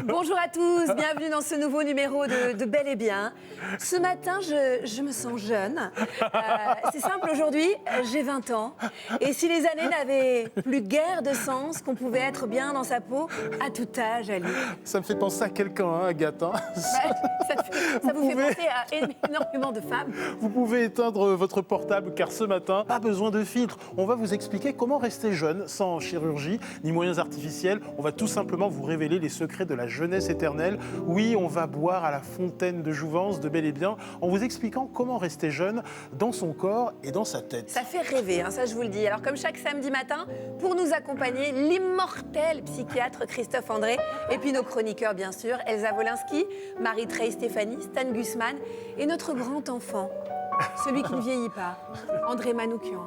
Bonjour à tous, bienvenue dans ce nouveau numéro de Bel et Bien. Ce matin, je me sens jeune. C'est simple, aujourd'hui, j'ai 20 ans. Et si les années n'avaient plus guère de sens, qu'on pouvait être bien dans sa peau à tout âge, Ali. Ça me fait penser à quelqu'un, hein, Agathe. Hein. Ça vous fait penser à énormément de femmes. Vous pouvez éteindre votre portable, car ce matin, pas besoin de filtre. On va vous expliquer comment rester jeune sans chirurgie ni moyens artificiels. On va tout simplement vous révéler les secrets de la jeunesse éternelle. Oui, on va boire à la fontaine de jouvence de Bel et Bien en vous expliquant comment rester jeune dans son corps et dans sa tête. Ça fait rêver, hein, ça je vous le dis. Alors comme chaque samedi matin, pour nous accompagner, l'immortel psychiatre Christophe André et puis nos chroniqueurs bien sûr, Elsa Wolinski, Marie-Trey Stéphanie, Stan Gusman et notre grand enfant, celui qui ne vieillit pas, André Manoukian.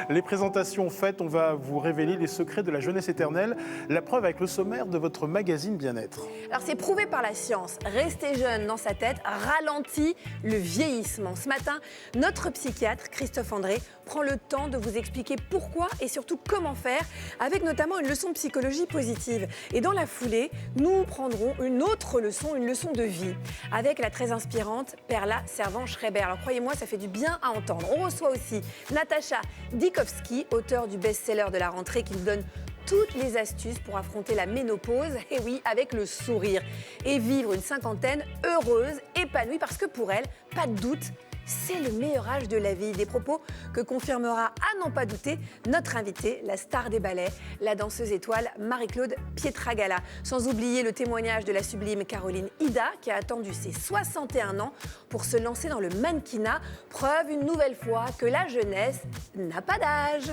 Les présentations faites, on va vous révéler les secrets de la jeunesse éternelle. La preuve avec le sommaire de votre magazine Bien-être. Alors c'est prouvé par la science, rester jeune dans sa tête ralentit le vieillissement. Ce matin, notre psychiatre Christophe André prend le temps de vous expliquer pourquoi et surtout comment faire, avec notamment une leçon de psychologie positive. Et dans la foulée, nous prendrons une autre leçon, une leçon de vie, avec la très inspirante Perla Servan-Schreiber. Alors croyez-moi, ça fait du bien à entendre. On reçoit aussi Natacha Dikowski, auteur du best-seller de la rentrée, qui nous donne toutes les astuces pour affronter la ménopause, et oui, avec le sourire, et vivre une cinquantaine heureuse, épanouie, parce que pour elle, pas de doute, c'est le meilleur âge de la vie. Des propos que confirmera, à n'en pas douter, notre invitée, la star des ballets, la danseuse étoile Marie-Claude Pietragala. Sans oublier le témoignage de la sublime Caroline Ida, qui a attendu ses 61 ans pour se lancer dans le mannequinat. Preuve une nouvelle fois que la jeunesse n'a pas d'âge.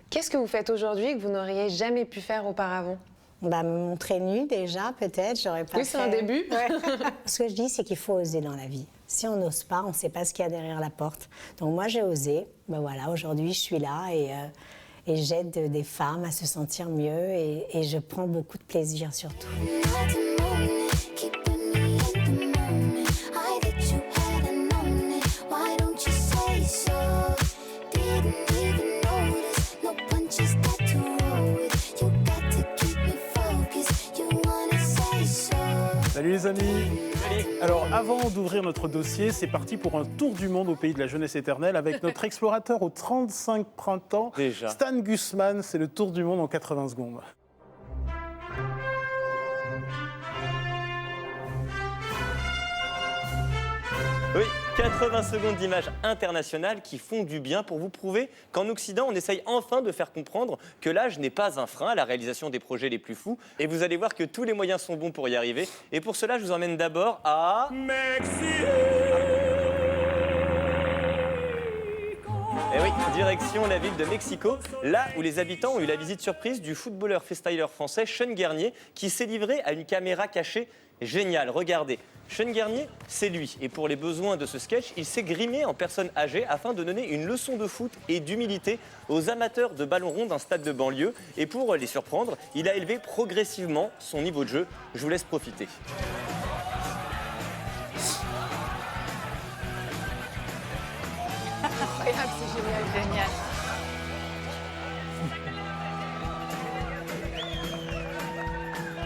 Qu'est-ce que vous faites aujourd'hui que vous n'auriez jamais pu faire auparavant ? Me montrer nue déjà, peut-être, j'aurais pas Oui, c'est un début. Ouais. Ce que je dis, c'est qu'il faut oser dans la vie. Si on n'ose pas, on ne sait pas ce qu'il y a derrière la porte. Donc moi, j'ai osé. Voilà, aujourd'hui, je suis là et j'aide des femmes à se sentir mieux et je prends beaucoup de plaisir surtout. Salut les amis. Alors avant d'ouvrir notre dossier, c'est parti pour un tour du monde au pays de la jeunesse éternelle avec notre explorateur aux 35 printemps, Déjà. Stan Gusman. C'est le tour du monde en 80 secondes. Oui, 80 secondes d'images internationales qui font du bien pour vous prouver qu'en Occident, on essaye enfin de faire comprendre que l'âge n'est pas un frein à la réalisation des projets les plus fous. Et vous allez voir que tous les moyens sont bons pour y arriver. Et pour cela, je vous emmène d'abord à... Mexico. Et oui, direction la ville de Mexico, là où les habitants ont eu la visite surprise du footballeur freestyler français Sean Guernier qui s'est livré à une caméra cachée géniale. Regardez, Sean Guernier, c'est lui. Et pour les besoins de ce sketch, il s'est grimé en personne âgée afin de donner une leçon de foot et d'humilité aux amateurs de ballon rond d'un stade de banlieue. Et pour les surprendre, il a élevé progressivement son niveau de jeu. Je vous laisse profiter. Incroyable, c'est génial.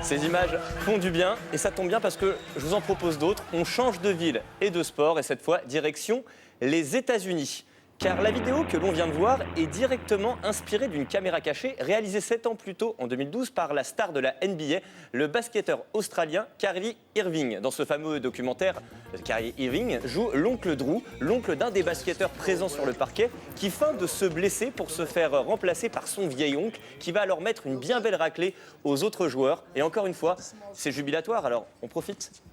Ces images font du bien et ça tombe bien parce que je vous en propose d'autres. On change de ville et de sport et cette fois, direction les États-Unis. Car la vidéo que l'on vient de voir est directement inspirée d'une caméra cachée réalisée 7 ans plus tôt, en 2012, par la star de la NBA, le basketteur australien Kyrie Irving. Dans ce fameux documentaire, Kyrie Irving joue l'oncle Drew, l'oncle d'un des basketteurs présents sur le parquet, qui feint de se blesser pour se faire remplacer par son vieil oncle, qui va alors mettre une bien belle raclée aux autres joueurs. Et encore une fois, c'est jubilatoire, alors on profite.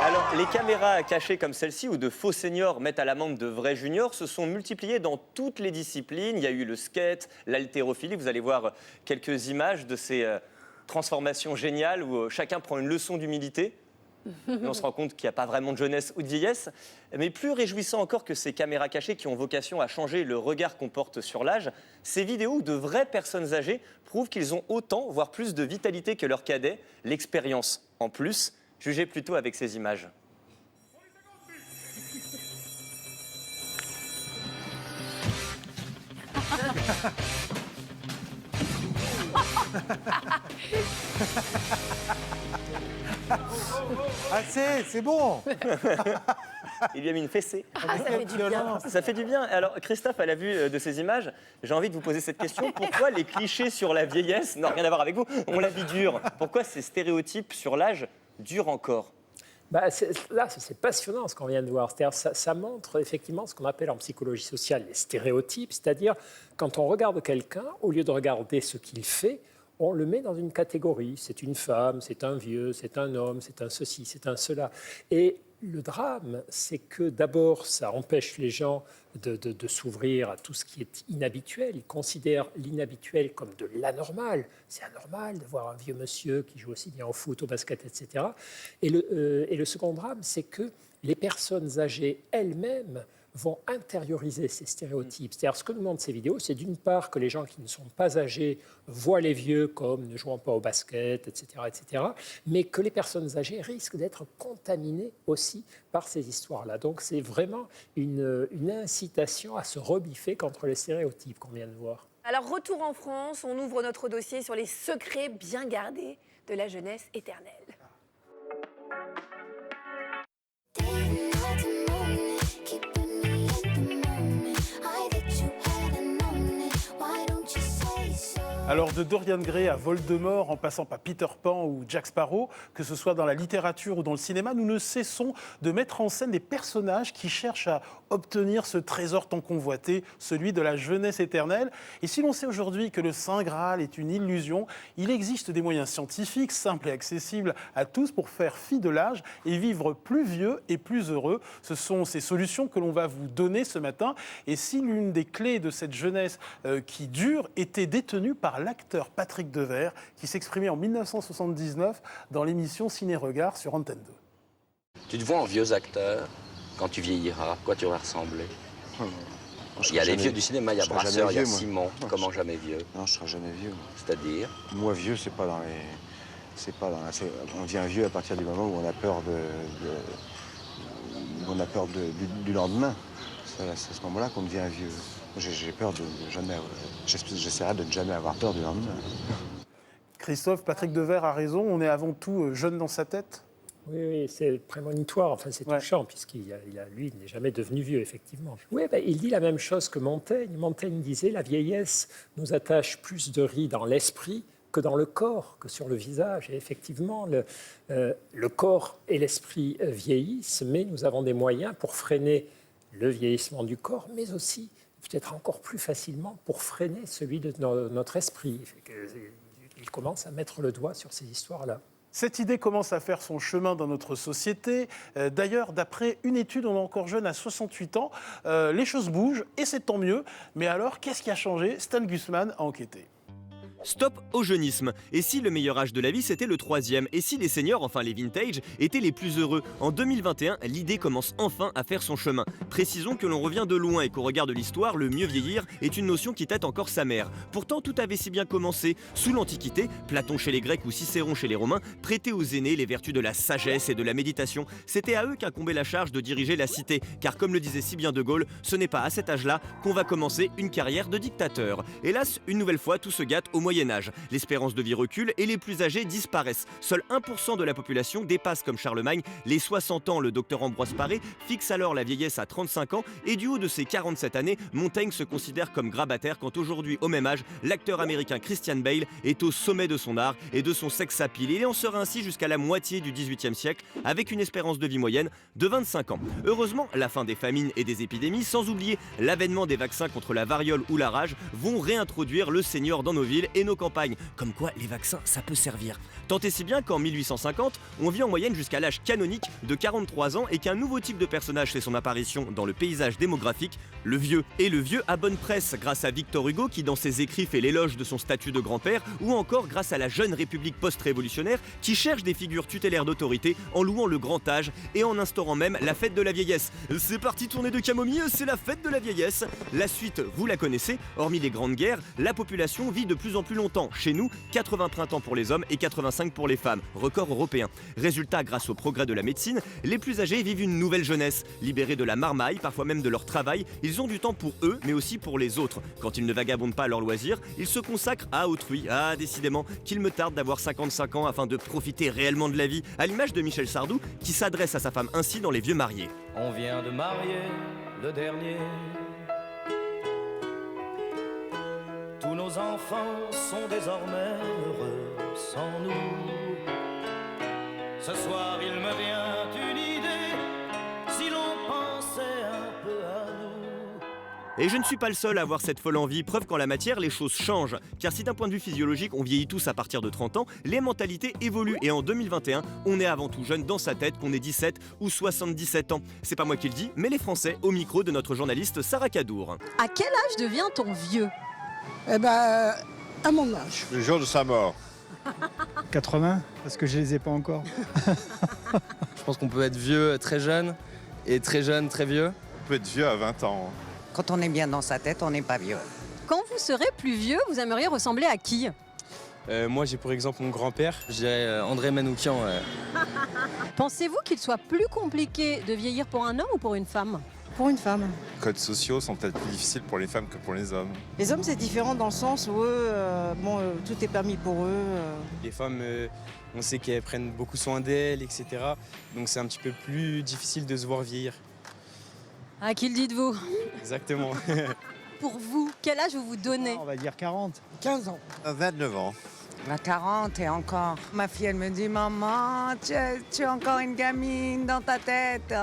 Alors, les caméras cachées comme celle-ci où de faux seniors mettent à l'amende de vrais juniors se sont multipliées dans toutes les disciplines. Il y a eu le skate, l'haltérophilie. Vous allez voir quelques images de ces transformations géniales où chacun prend une leçon d'humilité. Mais on se rend compte qu'il n'y a pas vraiment de jeunesse ou de vieillesse. Mais plus réjouissant encore que ces caméras cachées qui ont vocation à changer le regard qu'on porte sur l'âge, ces vidéos où de vraies personnes âgées prouvent qu'ils ont autant, voire plus de vitalité que leurs cadets. L'expérience en plus, jugez plutôt avec ces images. C'est bon. Il lui a mis une fessée. Ah, ça fait du bien. Ça fait du bien. Alors, Christophe, à la vue de ces images, j'ai envie de vous poser cette question. Pourquoi les clichés sur la vieillesse, non, rien à voir avec vous, on la vie dure? Pourquoi ces stéréotypes sur l'âge durent encore? C'est passionnant ce qu'on vient de voir. C'est-à-dire, ça montre effectivement ce qu'on appelle en psychologie sociale les stéréotypes. C'est-à-dire, quand on regarde quelqu'un, au lieu de regarder ce qu'il fait, on le met dans une catégorie. C'est une femme, c'est un vieux, c'est un homme, c'est un ceci, c'est un cela. Et le drame, c'est que d'abord, ça empêche les gens de s'ouvrir à tout ce qui est inhabituel. Ils considèrent l'inhabituel comme de l'anormal. C'est anormal de voir un vieux monsieur qui joue aussi bien au foot, au basket, etc. Et le second drame, c'est que les personnes âgées elles-mêmes vont intérioriser ces stéréotypes. C'est-à-dire, ce que nous montrent ces vidéos, c'est d'une part que les gens qui ne sont pas âgés voient les vieux comme ne jouant pas au basket, etc., etc., mais que les personnes âgées risquent d'être contaminées aussi par ces histoires-là. Donc, c'est vraiment une incitation à se rebiffer contre les stéréotypes qu'on vient de voir. Alors, retour en France, on ouvre notre dossier sur les secrets bien gardés de la jeunesse éternelle. Alors de Dorian Gray à Voldemort, en passant par Peter Pan ou Jack Sparrow, que ce soit dans la littérature ou dans le cinéma, nous ne cessons de mettre en scène des personnages qui cherchent à obtenir ce trésor tant convoité, celui de la jeunesse éternelle. Et si l'on sait aujourd'hui que le Saint Graal est une illusion, il existe des moyens scientifiques, simples et accessibles à tous pour faire fi de l'âge et vivre plus vieux et plus heureux. Ce sont ces solutions que l'on va vous donner ce matin. Et si l'une des clés de cette jeunesse qui dure était détenue par l'acteur Patrick Devers, qui s'exprimait en 1979 dans l'émission Ciné-Regard sur Antenne 2. Tu te vois en vieux acteur, quand tu vieilliras, quoi tu auras ressemblé? Il y a les vieux du cinéma, il y a Brasseur, il y a Simon. Comment jamais vieux? Non, je serai jamais vieux. C'est-à-dire? Moi, vieux, c'est pas dans les... On devient vieux à partir du moment où on a peur du lendemain. C'est à ce moment-là qu'on devient vieux. J'ai peur de jamais... J'essaierai de ne jamais avoir peur du lendemain. Christophe, Patrick Devers a raison, on est avant tout jeune dans sa tête. Oui, c'est prémonitoire, enfin c'est touchant, puisqu'il lui, il n'est jamais devenu vieux, effectivement. Oui, il dit la même chose que Montaigne. Montaigne disait « La vieillesse nous attache plus de rides dans l'esprit que dans le corps, que sur le visage ». Et effectivement, le corps et l'esprit vieillissent, mais nous avons des moyens pour freiner le vieillissement du corps, mais aussi, peut-être encore plus facilement, pour freiner celui de notre esprit. Il commence à mettre le doigt sur ces histoires-là. Cette idée commence à faire son chemin dans notre société. D'ailleurs, d'après une étude, on est encore jeune à 68 ans, les choses bougent et c'est tant mieux. Mais alors, qu'est-ce qui a changé? Stan Gusman a enquêté. Stop au jeunisme. Et si le meilleur âge de la vie, c'était le 3e? Et si les seniors, enfin les vintage, étaient les plus heureux? En 2021, l'idée commence enfin à faire son chemin. Précisons que l'on revient de loin et qu'au regard de l'histoire, le mieux vieillir est une notion qui tâte encore sa mère. Pourtant, tout avait si bien commencé. Sous l'Antiquité, Platon chez les Grecs ou Cicéron chez les Romains prêtaient aux aînés les vertus de la sagesse et de la méditation. C'était à eux qu'incombait la charge de diriger la cité. Car comme le disait si bien De Gaulle, ce n'est pas à cet âge-là qu'on va commencer une carrière de dictateur. Hélas, une nouvelle fois, tout se gâte au Moyen-Âge. L'espérance de vie recule et les plus âgés disparaissent. Seul 1% de la population dépasse, comme Charlemagne, les 60 ans. Le docteur Ambroise Paré fixe alors la vieillesse à 35 ans et du haut de ses 47 années, Montaigne se considère comme grabataire quand aujourd'hui, au même âge, l'acteur américain Christian Bale est au sommet de son art et de son sex appeal. Il en sera ainsi jusqu'à la moitié du XVIIIe siècle avec une espérance de vie moyenne de 25 ans. Heureusement, la fin des famines et des épidémies, sans oublier l'avènement des vaccins contre la variole ou la rage, vont réintroduire le senior dans nos villes et nos campagnes. Comme quoi, les vaccins, ça peut servir. Tant et si bien qu'en 1850, on vit en moyenne jusqu'à l'âge canonique de 43 ans et qu'un nouveau type de personnage fait son apparition dans le paysage démographique, le vieux. Et le vieux a bonne presse grâce à Victor Hugo qui dans ses écrits fait l'éloge de son statut de grand-père, ou encore grâce à la jeune République post-révolutionnaire qui cherche des figures tutélaires d'autorité en louant le grand âge et en instaurant même la fête de la vieillesse. C'est parti tourner de camomille, c'est la fête de la vieillesse. La suite, vous la connaissez, hormis les grandes guerres, la population vit de plus en plus longtemps. Chez nous, 80 printemps pour les hommes et 85 pour les femmes, record européen. Résultat, grâce au progrès de la médecine, les plus âgés vivent une nouvelle jeunesse. Libérés de la marmaille, parfois même de leur travail, ils ont du temps pour eux, mais aussi pour les autres. Quand ils ne vagabondent pas à leur loisir, ils se consacrent à autrui. Ah, décidément, qu'il me tarde d'avoir 55 ans afin de profiter réellement de la vie, à l'image de Michel Sardou, qui s'adresse à sa femme ainsi dans Les Vieux Mariés. On vient de marier le dernier. Tous nos enfants sont désormais heureux sans nous. Ce soir il me vient une idée, si l'on pensait un peu à nous. Et je ne suis pas le seul à avoir cette folle envie, preuve qu'en la matière, les choses changent. Car si d'un point de vue physiologique, on vieillit tous à partir de 30 ans, les mentalités évoluent. Et en 2021, on est avant tout jeune dans sa tête, qu'on ait 17 ou 77 ans. C'est pas moi qui le dis, mais les Français, au micro de notre journaliste Sarah Cadour. À quel âge devient-on vieux? Eh ben, à mon âge. Le jour de sa mort. 80, parce que je les ai pas encore. Je pense qu'on peut être vieux très jeune et très jeune très vieux. On peut être vieux à 20 ans. Quand on est bien dans sa tête, on n'est pas vieux. Quand vous serez plus vieux, vous aimeriez ressembler à qui? Moi, j'ai pour exemple mon grand-père, je dirais André Manoukian. Pensez-vous qu'il soit plus compliqué de vieillir pour un homme ou pour une femme? Pour une femme. Les codes sociaux sont peut-être plus difficiles pour les femmes que pour les hommes. Les hommes, c'est différent dans le sens où eux, tout est permis pour eux. Les femmes, on sait qu'elles prennent beaucoup soin d'elles, etc. Donc c'est un petit peu plus difficile de se voir vieillir. À qui le dites-vous? Exactement. Pour vous, quel âge vous vous donnez? On va dire 40. 15 ans. 29 ans. À 40 et encore. Ma fille, elle me dit, maman, tu es encore une gamine dans ta tête.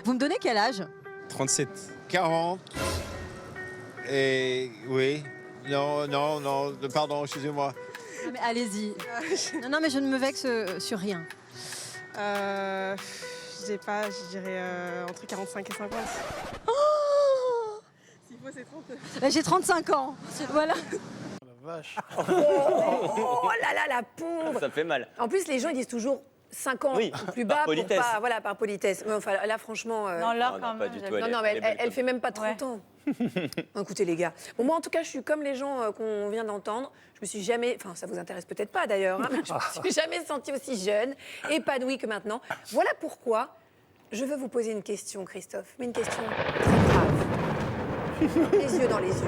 Vous me donnez quel âge? 37. 40. Et oui. Non, pardon, excusez-moi. Non, mais allez-y. Non, mais je ne me vexe sur rien. Je sais pas, je dirais entre 45 et 50. Oh, S'il faut, c'est 30. j'ai 35 ans. Voilà. Vache. Oh là là, la pauvre. Ça fait mal. En plus, les gens ils disent toujours 5 ans Oui, ou plus par bas politesse. pour pas, voilà, par politesse. Mais enfin, là, franchement. Non, là, Non, quand pas même. du tout. Non, mais est belle elle comme fait même pas 30 ans. Non, écoutez les gars. Bon, moi en tout cas, je suis comme les gens qu'on vient d'entendre. Je me suis jamais, enfin ça vous intéresse peut-être pas d'ailleurs, hein, mais je me suis jamais sentie aussi jeune, épanouie que maintenant. Voilà pourquoi je veux vous poser une question, Christophe, mais une question très grave. Les yeux dans les yeux.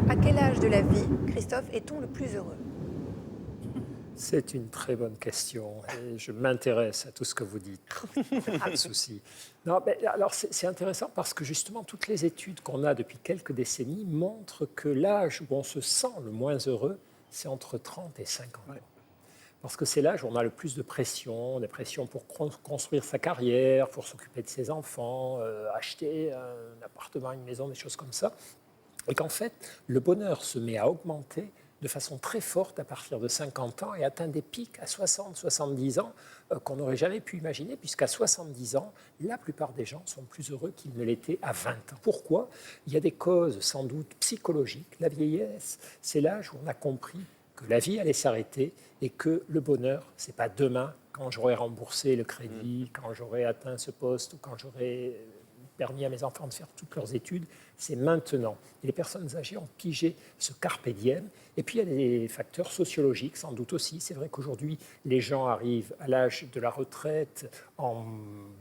À quel âge de la vie, Christophe, est-on le plus heureux? C'est une très bonne question et je m'intéresse à tout ce que vous dites. Pas de souci. Non, mais alors c'est intéressant parce que justement toutes les études qu'on a depuis quelques décennies montrent que l'âge où on se sent le moins heureux, c'est entre 30 et 50 ans. Parce que c'est l'âge où on a le plus de pression, des pressions pour construire sa carrière, pour s'occuper de ses enfants, acheter un appartement, une maison, des choses comme ça. Et qu'en fait, le bonheur se met à augmenter de façon très forte à partir de 50 ans et atteint des pics à 60, 70 ans qu'on n'aurait jamais pu imaginer, puisqu'à 70 ans, la plupart des gens sont plus heureux qu'ils ne l'étaient à 20 ans. Pourquoi? Il y a des causes sans doute psychologiques. La vieillesse, c'est l'âge où on a compris que la vie allait s'arrêter et que le bonheur, c'est pas demain, quand j'aurai remboursé le crédit, quand j'aurai atteint ce poste ou quand j'aurai permis à mes enfants de faire toutes leurs études, c'est maintenant. Et les personnes âgées ont pigé ce carpe diem. Et puis, il y a des facteurs sociologiques, sans doute aussi. C'est vrai qu'aujourd'hui, les gens arrivent à l'âge de la retraite en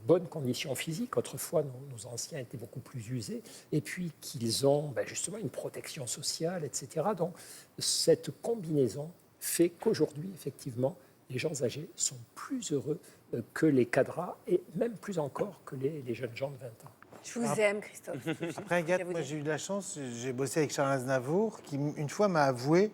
bonne condition physique. Autrefois, nos anciens étaient beaucoup plus usés. Et puis, qu'ils ont justement une protection sociale, etc. Donc, cette combinaison fait qu'aujourd'hui, effectivement, les gens âgés sont plus heureux que les cadras et même plus encore que les jeunes gens de 20 ans. Je vous aime, Christophe. Après, Agathe, moi j'ai eu de la chance, j'ai bossé avec Charles Aznavour, qui une fois m'a avoué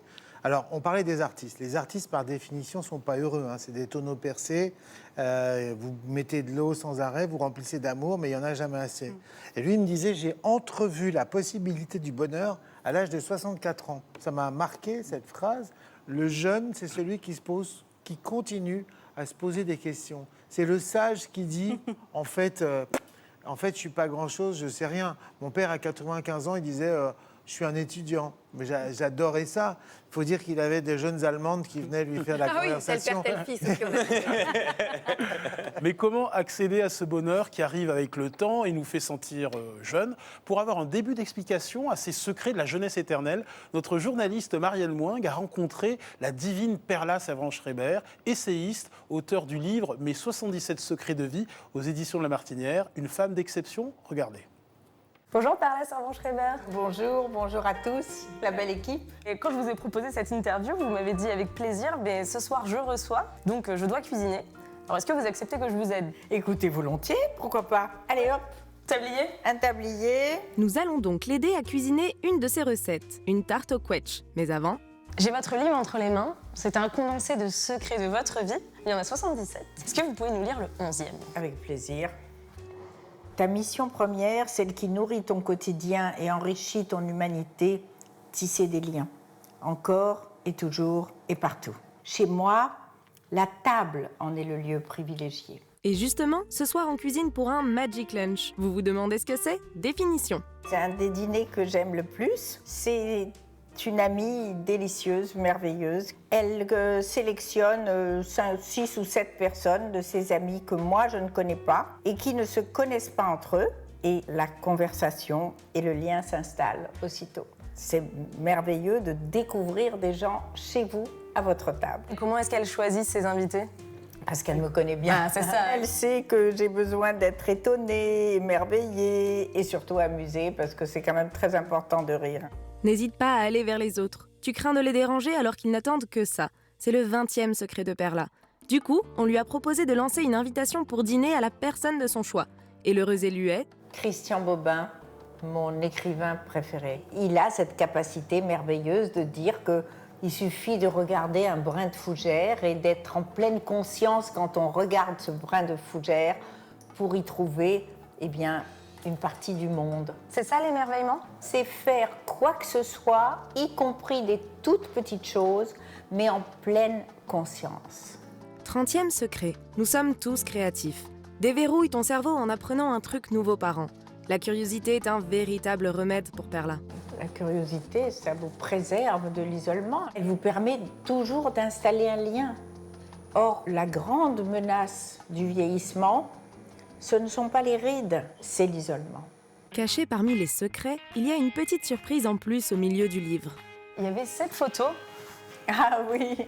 Alors, on parlait des artistes. Les artistes, par définition, ne sont pas heureux. Hein. C'est des tonneaux percés. Vous mettez de l'eau sans arrêt, vous remplissez d'amour, mais il n'y en a jamais assez. Et lui, il me disait, j'ai entrevu la possibilité du bonheur à l'âge de 64 ans. Ça m'a marqué, cette phrase. Le jeune, c'est celui qui continue à se poser des questions. C'est le sage qui dit, en fait, je ne suis pas grand-chose, je ne sais rien. Mon père, à 95 ans, il disait... je suis un étudiant, mais j'adorais ça. Il faut dire qu'il avait des jeunes Allemandes qui venaient lui faire la conversation. Oui, tel père, tel fils. Mais comment accéder à ce bonheur qui arrive avec le temps et nous fait sentir jeunes? Pour avoir un début d'explication à ces secrets de la jeunesse éternelle, notre journaliste Marielle Moing a rencontré la divine Perla Servan-Schreiber, essayiste, auteur du livre « Mes 77 secrets de vie » aux éditions de La Martinière. Une femme d'exception? Regardez. Bonjour Perla Servan-Schreiber. Bonjour à tous, la belle équipe. Et quand je vous ai proposé cette interview, vous m'avez dit avec plaisir, mais ce soir je reçois, donc je dois cuisiner. Alors est-ce que vous acceptez que je vous aide? Écoutez, volontiers, pourquoi pas. Allez hop, tablier. Un tablier. Nous allons donc l'aider à cuisiner une de ses recettes, une tarte au quetch. Mais avant... J'ai votre livre entre les mains, c'est un condensé de secrets de votre vie, il y en a 77. Est-ce que vous pouvez nous lire le 11e? Avec plaisir. Ta mission première, celle qui nourrit ton quotidien et enrichit ton humanité, tisser des liens. Encore et toujours et partout. Chez moi, la table en est le lieu privilégié. Et justement, ce soir on cuisine pour un Magic Lunch. Vous vous demandez ce que c'est? Définition. C'est un des dîners que j'aime le plus. C'est une amie délicieuse, merveilleuse. Elle sélectionne 6 ou 7 personnes de ses amis que moi je ne connais pas et qui ne se connaissent pas entre eux. Et la conversation et le lien s'installent aussitôt. C'est merveilleux de découvrir des gens chez vous, à votre table. Et comment est-ce qu'elle choisit ses invités? Parce qu'elle me connaît bien. Ah, c'est ça. Elle sait que j'ai besoin d'être étonnée, émerveillée et surtout amusée parce que c'est quand même très important de rire. N'hésite pas à aller vers les autres. Tu crains de les déranger alors qu'ils n'attendent que ça. C'est le 20e secret de Perla. Du coup, on lui a proposé de lancer une invitation pour dîner à la personne de son choix. Et l'heureux élu est... Christian Bobin, mon écrivain préféré. Il a cette capacité merveilleuse de dire qu'il suffit de regarder un brin de fougère et d'être en pleine conscience quand on regarde ce brin de fougère pour y trouver, eh bien, une partie du monde. C'est ça l'émerveillement? C'est faire quoi que ce soit, y compris des toutes petites choses, mais en pleine conscience. 30e secret. Nous sommes tous créatifs. Déverrouille ton cerveau en apprenant un truc nouveau par an. La curiosité est un véritable remède pour Perla. La curiosité, ça vous préserve de l'isolement. Elle vous permet toujours d'installer un lien. Or, la grande menace du vieillissement, ce ne sont pas les rides, c'est l'isolement. Caché parmi les secrets, il y a une petite surprise en plus au milieu du livre. Il y avait cette photo. Ah oui.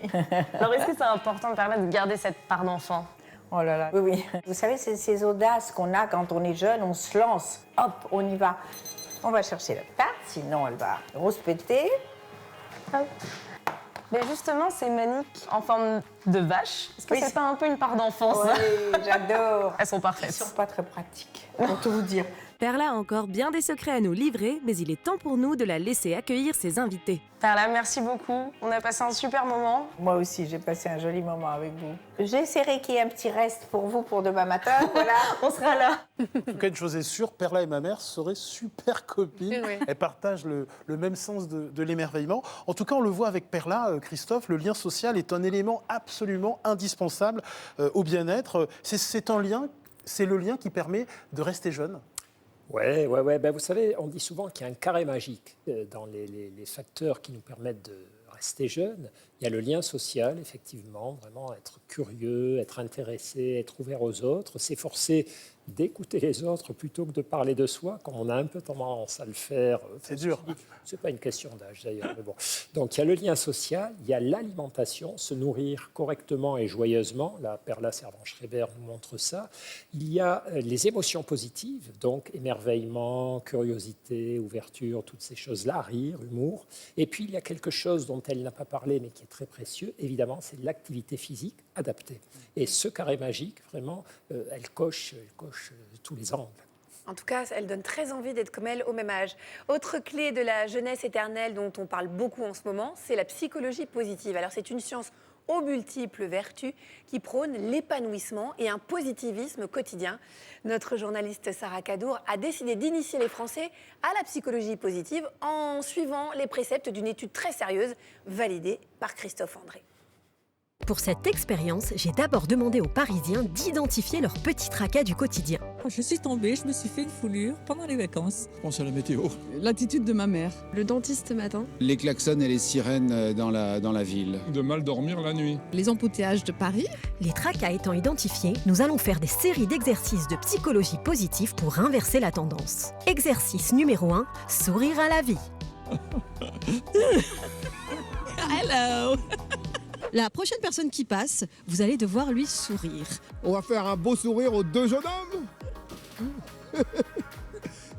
Alors est-ce que c'est important de permettre de garder cette part d'enfant? Oh là là, oui. Vous savez, c'est ces audaces qu'on a quand on est jeune, on se lance, hop, on y va. On va chercher la tarte, sinon elle va rouspéter. Hop. Mais justement, ces maniques en forme de vache, est-ce que c'est pas un peu une part d'enfance? Oui, j'adore. Elles sont parfaites. Elles sont pas très pratiques, pour tout vous dire. Perla a encore bien des secrets à nous livrer, mais il est temps pour nous de la laisser accueillir ses invités. Perla, merci beaucoup. On a passé un super moment. Moi aussi, j'ai passé un joli moment avec vous. J'essaierai qu'il y ait un petit reste pour vous pour demain matin. Voilà, on sera là. En tout cas, une chose est sûre, Perla et ma mère seraient super copines. Oui. Elles partagent le même sens de l'émerveillement. En tout cas, on le voit avec Perla, Christophe, le lien social est un élément absolument indispensable au bien-être. C'est le lien qui permet de rester jeune. Ouais. Ben, vous savez, on dit souvent qu'il y a un carré magique dans les facteurs qui nous permettent de rester jeunes. Il y a le lien social, effectivement, vraiment être curieux, être intéressé, être ouvert aux autres, s'efforcer d'écouter les autres plutôt que de parler de soi, comme on a un peu tendance à le faire. C'est dur. C'est pas une question d'âge d'ailleurs, mais bon. Donc il y a le lien social, il y a l'alimentation, se nourrir correctement et joyeusement. La Perla Servan-Schreiber nous montre ça. Il y a les émotions positives, donc émerveillement, curiosité, ouverture, toutes ces choses-là, rire, humour. Et puis il y a quelque chose dont elle n'a pas parlé, mais qui est très précieux, évidemment, c'est l'activité physique adaptée. Et ce carré magique, vraiment, elle coche tous les angles. En tout cas, elle donne très envie d'être comme elle au même âge. Autre clé de la jeunesse éternelle dont on parle beaucoup en ce moment, c'est la psychologie positive. Alors c'est une science aux multiples vertus qui prône l'épanouissement et un positivisme quotidien. Notre journaliste Sarah Cadour a décidé d'initier les Français à la psychologie positive en suivant les préceptes d'une étude très sérieuse validée par Christophe André. Pour cette expérience, j'ai d'abord demandé aux Parisiens d'identifier leurs petits tracas du quotidien. Quand je suis tombée, je me suis fait une foulure pendant les vacances. Je pense à la météo. L'attitude de ma mère. Le dentiste ce matin. Les klaxons et les sirènes dans la ville. De mal dormir la nuit. Les embouteillages de Paris. Les tracas étant identifiés, nous allons faire des séries d'exercices de psychologie positive pour inverser la tendance. Exercice numéro 1, sourire à la vie. Hello. La prochaine personne qui passe, vous allez devoir lui sourire. On va faire un beau sourire aux deux jeunes hommes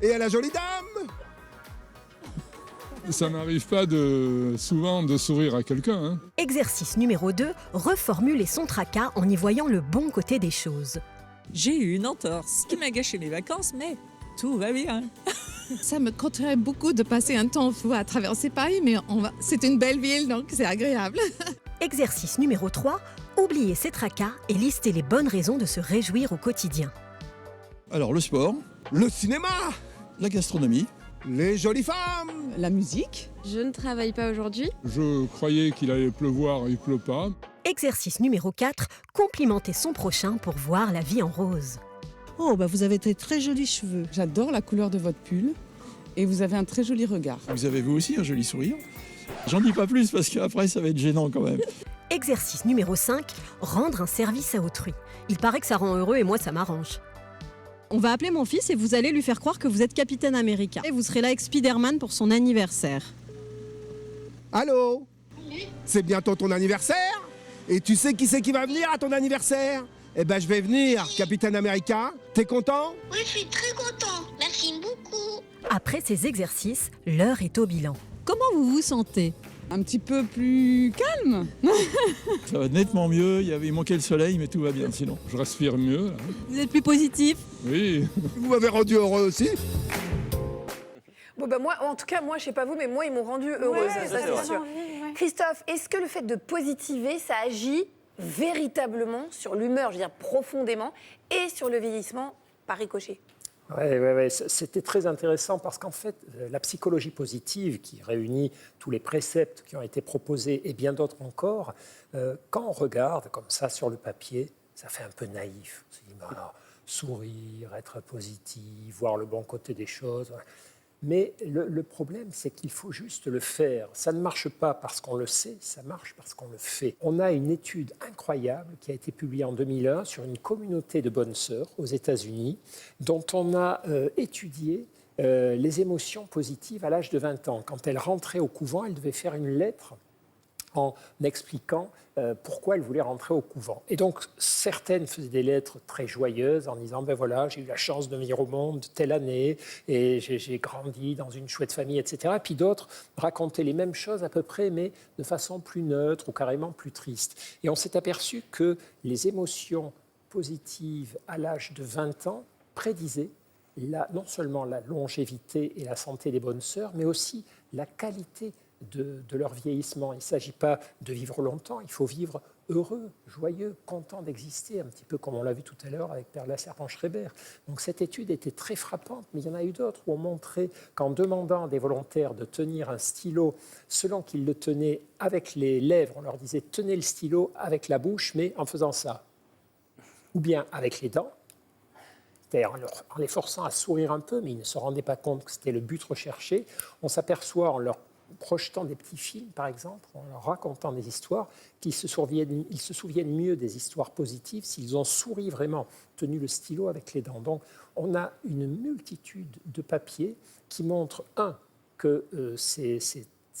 et à la jolie dame. Ça n'arrive pas souvent de sourire à quelqu'un. Hein. Exercice numéro 2, reformuler son tracas en y voyant le bon côté des choses. J'ai eu une entorse qui m'a gâché mes vacances, mais tout va bien. Ça me coûterait beaucoup de passer un temps fou à traverser Paris, mais c'est une belle ville, donc c'est agréable. Exercice numéro 3, oublier ses tracas et lister les bonnes raisons de se réjouir au quotidien. Alors le sport, le cinéma, la gastronomie, les jolies femmes, la musique. Je ne travaille pas aujourd'hui. Je croyais qu'il allait pleuvoir, il pleut pas. Exercice numéro 4, complimenter son prochain pour voir la vie en rose. Oh, vous avez des très jolis cheveux. J'adore la couleur de votre pull et vous avez un très joli regard. Vous avez vous aussi un joli sourire. J'en dis pas plus parce qu'après ça va être gênant quand même. Exercice numéro 5, rendre un service à autrui. Il paraît que ça rend heureux et moi ça m'arrange. On va appeler mon fils et vous allez lui faire croire que vous êtes Capitaine America. Et vous serez là avec Spider-Man pour son anniversaire. Allô? C'est bientôt ton anniversaire? Et tu sais qui c'est qui va venir à ton anniversaire? Eh ben je vais venir, Capitaine America. T'es content? Oui, je suis très content. Merci beaucoup. Après ces exercices, l'heure est au bilan. Comment vous vous sentez? Un petit peu plus calme. Ça va nettement mieux, il manquait le soleil mais tout va bien sinon. Je respire mieux. Là. Vous êtes plus positif? Oui. Vous m'avez rendu heureux aussi? Bon moi, en tout cas, moi, je sais pas vous, mais moi, ils m'ont rendue heureuse, ça c'est sûr. Christophe, est-ce que le fait de positiver, ça agit véritablement sur l'humeur, je veux dire profondément, et sur le vieillissement par ricochet? Oui, c'était très intéressant parce qu'en fait, la psychologie positive qui réunit tous les préceptes qui ont été proposés et bien d'autres encore, quand on regarde comme ça sur le papier, ça fait un peu naïf. On se dit, sourire, être positif, voir le bon côté des choses. Mais le problème, c'est qu'il faut juste le faire. Ça ne marche pas parce qu'on le sait, ça marche parce qu'on le fait. On a une étude incroyable qui a été publiée en 2001 sur une communauté de bonnes sœurs aux États-Unis, dont on a étudié les émotions positives à l'âge de 20 ans. Quand elles rentraient au couvent, elles devaient faire une lettre en expliquant pourquoi elle voulait rentrer au couvent. Et donc, certaines faisaient des lettres très joyeuses en disant, voilà, j'ai eu la chance de venir au monde telle année et j'ai grandi dans une chouette famille, etc. Et puis d'autres racontaient les mêmes choses à peu près, mais de façon plus neutre ou carrément plus triste. Et on s'est aperçu que les émotions positives à l'âge de 20 ans prédisaient non seulement la longévité et la santé des bonnes sœurs, mais aussi la qualité de leur vieillissement. Il ne s'agit pas de vivre longtemps, il faut vivre heureux, joyeux, content d'exister, un petit peu comme on l'a vu tout à l'heure avec Perla Serpent-Schreiber. Donc cette étude était très frappante, mais il y en a eu d'autres où on montrait qu'en demandant à des volontaires de tenir un stylo selon qu'ils le tenaient avec les lèvres, on leur disait tenez le stylo avec la bouche, mais en faisant ça, ou bien avec les dents, c'est-à-dire en les forçant à sourire un peu, mais ils ne se rendaient pas compte que c'était le but recherché. On s'aperçoit en leur projetant des petits films, par exemple, en leur racontant des histoires, ils se souviennent mieux des histoires positives s'ils ont souri vraiment, tenu le stylo avec les dents. Donc, on a une multitude de papiers qui montrent, que ces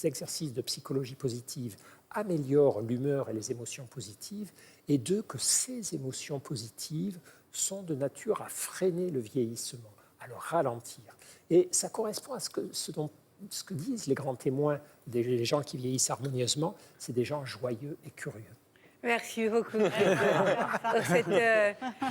exercices de psychologie positive améliorent l'humeur et les émotions positives, et que ces émotions positives sont de nature à freiner le vieillissement, à le ralentir. Et ça correspond à ce que disent les grands témoins des gens qui vieillissent harmonieusement, c'est des gens joyeux et curieux. Merci beaucoup pour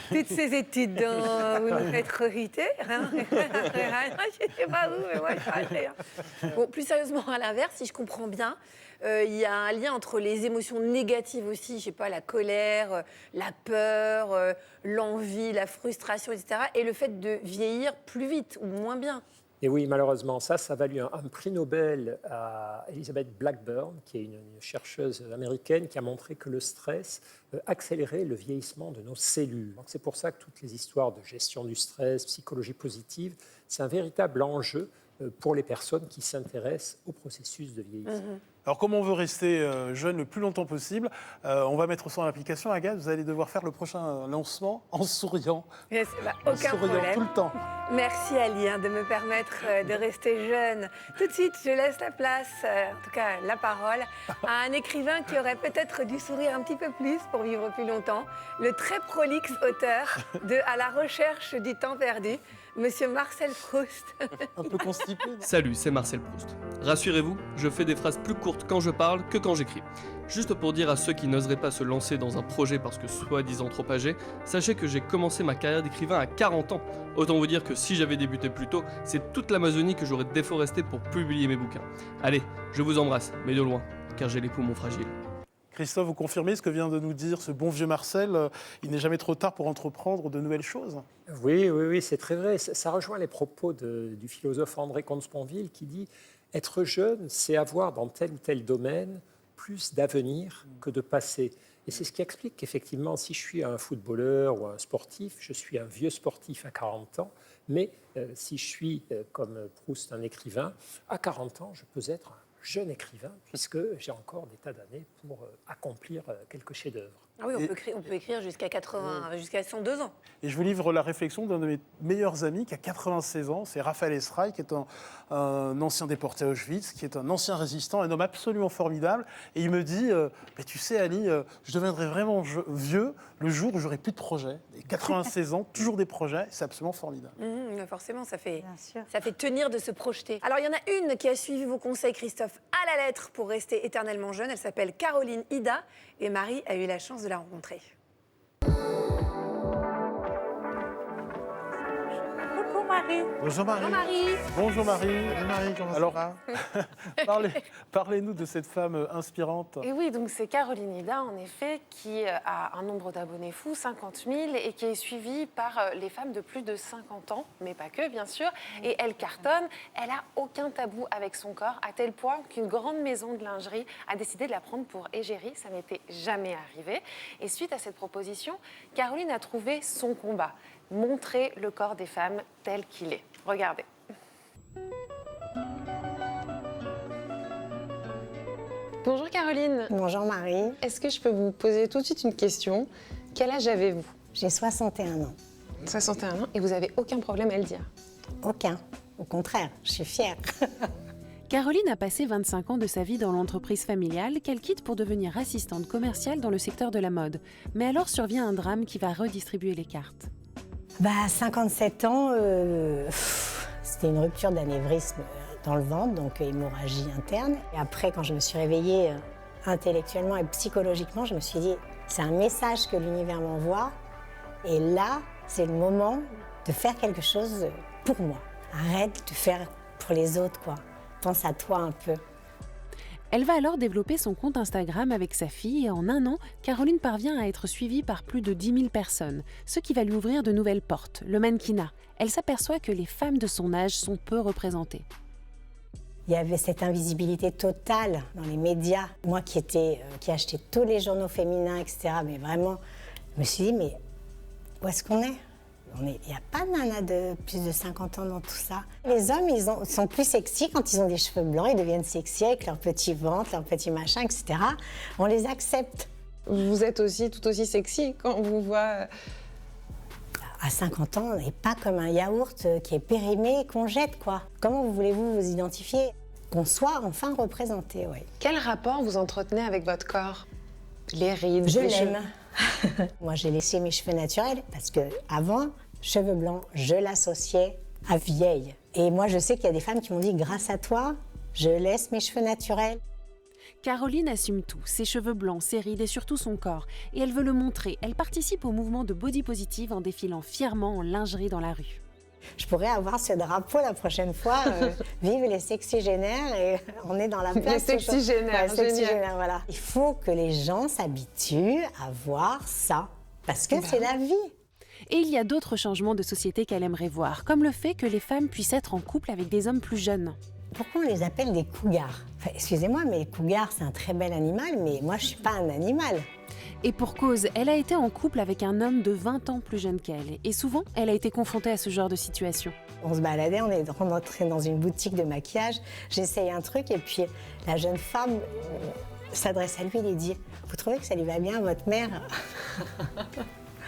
toutes ces études dont vous nous faites profiter. Hein. Je ne sais pas vous, mais moi je parle. Bon, plus sérieusement, à l'inverse, si je comprends bien, il y a un lien entre les émotions négatives aussi, je ne sais pas, la colère, la peur, l'envie, la frustration, etc. et le fait de vieillir plus vite ou moins bien. Et oui, malheureusement, ça a valu un prix Nobel à Elizabeth Blackburn, qui est une chercheuse américaine, qui a montré que le stress accélérait le vieillissement de nos cellules. Donc c'est pour ça que toutes les histoires de gestion du stress, psychologie positive, c'est un véritable enjeu pour les personnes qui s'intéressent au processus de vieillissement. Alors, comme on veut rester jeune le plus longtemps possible, on va mettre ça en application. Agathe, vous allez devoir faire le prochain lancement en souriant. Yes, aucun problème. Tout le temps. Merci Ali de me permettre de rester jeune. Tout de suite, je laisse la place, en tout cas la parole, à un écrivain qui aurait peut-être dû sourire un petit peu plus pour vivre plus longtemps. Le très prolixe auteur de À la recherche du temps perdu, Monsieur Marcel Proust. Un peu constipé. Salut, c'est Marcel Proust. Rassurez-vous, je fais des phrases plus courtes quand je parle que quand j'écris. Juste pour dire à ceux qui n'oseraient pas se lancer dans un projet parce que soi-disant trop âgé, sachez que j'ai commencé ma carrière d'écrivain à 40 ans. Autant vous dire que si j'avais débuté plus tôt, c'est toute l'Amazonie que j'aurais déforestée pour publier mes bouquins. Allez, je vous embrasse, mais de loin, car j'ai les poumons fragiles. Christophe, vous confirmez ce que vient de nous dire ce bon vieux Marcel? Il n'est jamais trop tard pour entreprendre de nouvelles choses? Oui, c'est très vrai. Ça rejoint les propos du philosophe André Comte-Sponville qui dit « Être jeune, c'est avoir dans tel ou tel domaine plus d'avenir que de passé ». Et c'est ce qui explique qu'effectivement, si je suis un footballeur ou un sportif, je suis un vieux sportif à 40 ans, mais si je suis, comme Proust, un écrivain, à 40 ans, je peux être un jeune écrivain, puisque j'ai encore des tas d'années pour accomplir quelques chefs-d'œuvre. Ah oui, on peut écrire jusqu'à 102 ans. Et je vous livre la réflexion d'un de mes meilleurs amis qui a 96 ans, c'est Raphaël Esraï, qui est un ancien déporté à Auschwitz, qui est un ancien résistant, un homme absolument formidable. Et il me dit, tu sais Ali, je deviendrai vraiment vieux le jour où j'aurai plus de projets. Et 96 ans, toujours des projets, c'est absolument formidable. Forcément, ça fait tenir de se projeter. Alors il y en a une qui a suivi vos conseils, Christophe, à la lettre pour rester éternellement jeune. Elle s'appelle Caroline Ida et Marie a eu la chance de la rencontrer. Coucou Marie. Bonjour Marie. Bonjour Marie. Bonjour Marie. Bonjour Marie, comment Alors, ça va parlez-nous de cette femme inspirante. Et oui, donc c'est Caroline Ida, en effet, qui a un nombre d'abonnés fou, 50 000, et qui est suivie par les femmes de plus de 50 ans, mais pas que, bien sûr. Et elle cartonne, elle n'a aucun tabou avec son corps, à tel point qu'une grande maison de lingerie a décidé de la prendre pour égérie. Ça n'était jamais arrivé. Et suite à cette proposition, Caroline a trouvé son combat. Montrer le corps des femmes tel qu'il est. Regardez. Bonjour Caroline. Bonjour Marie. Est-ce que je peux vous poser tout de suite une question? Quel âge avez-vous? J'ai 61 ans. 61 ans et vous n'avez aucun problème à le dire? Aucun. Au contraire, je suis fière. Caroline a passé 25 ans de sa vie dans l'entreprise familiale qu'elle quitte pour devenir assistante commerciale dans le secteur de la mode. Mais alors survient un drame qui va redistribuer les cartes. 57 ans, c'était une rupture d'anévrisme dans le ventre, donc hémorragie interne. Et après, quand je me suis réveillée intellectuellement et psychologiquement, je me suis dit, c'est un message que l'univers m'envoie. Et là, c'est le moment de faire quelque chose pour moi. Arrête de faire pour les autres, quoi. Pense à toi un peu. Elle va alors développer son compte Instagram avec sa fille et en un an, Caroline parvient à être suivie par plus de 10 000 personnes, ce qui va lui ouvrir de nouvelles portes, le mannequinat. Elle s'aperçoit que les femmes de son âge sont peu représentées. Il y avait cette invisibilité totale dans les médias. Moi qui achetais tous les journaux féminins, etc., mais vraiment, je me suis dit, mais où est-ce qu'on est? Il n'y a pas de nana de plus de 50 ans dans tout ça. Les hommes, ils sont plus sexy quand ils ont des cheveux blancs, ils deviennent sexy avec leur petit ventre, leur petit machin, etc. On les accepte. Vous êtes aussi tout aussi sexy quand on vous voit... À 50 ans, on n'est pas comme un yaourt qui est périmé et qu'on jette, quoi. Comment voulez-vous vous identifier? Qu'on soit enfin représenté, oui. Quel rapport vous entretenez avec votre corps? Les rides, Je les cheveux. l'aime. Moi, j'ai laissé mes cheveux naturels parce que avant, cheveux blancs, je l'associais à vieille. Et moi, je sais qu'il y a des femmes qui m'ont dit, grâce à toi, je laisse mes cheveux naturels. Caroline assume tout, ses cheveux blancs, ses rides et surtout son corps. Et elle veut le montrer. Elle participe au mouvement de body positive en défilant fièrement en lingerie dans la rue. Je pourrais avoir ce drapeau la prochaine fois. Vive les sexygénaires et on est dans la place. Les sexygénaires, sexygénaires, voilà. Il faut que les gens s'habituent à voir ça parce que c'est la vie. Et il y a d'autres changements de société qu'elle aimerait voir, comme le fait que les femmes puissent être en couple avec des hommes plus jeunes. Pourquoi on les appelle des cougars? Enfin, excusez-moi, mais les cougars, c'est un très bel animal, mais moi, je ne suis pas un animal. Et pour cause, elle a été en couple avec un homme de 20 ans plus jeune qu'elle. Et souvent, elle a été confrontée à ce genre de situation. On se baladait, on est rentré dans une boutique de maquillage, j'essaye un truc, et puis la jeune femme s'adresse à lui et lui dit « Vous trouvez que ça lui va bien, votre mère ?»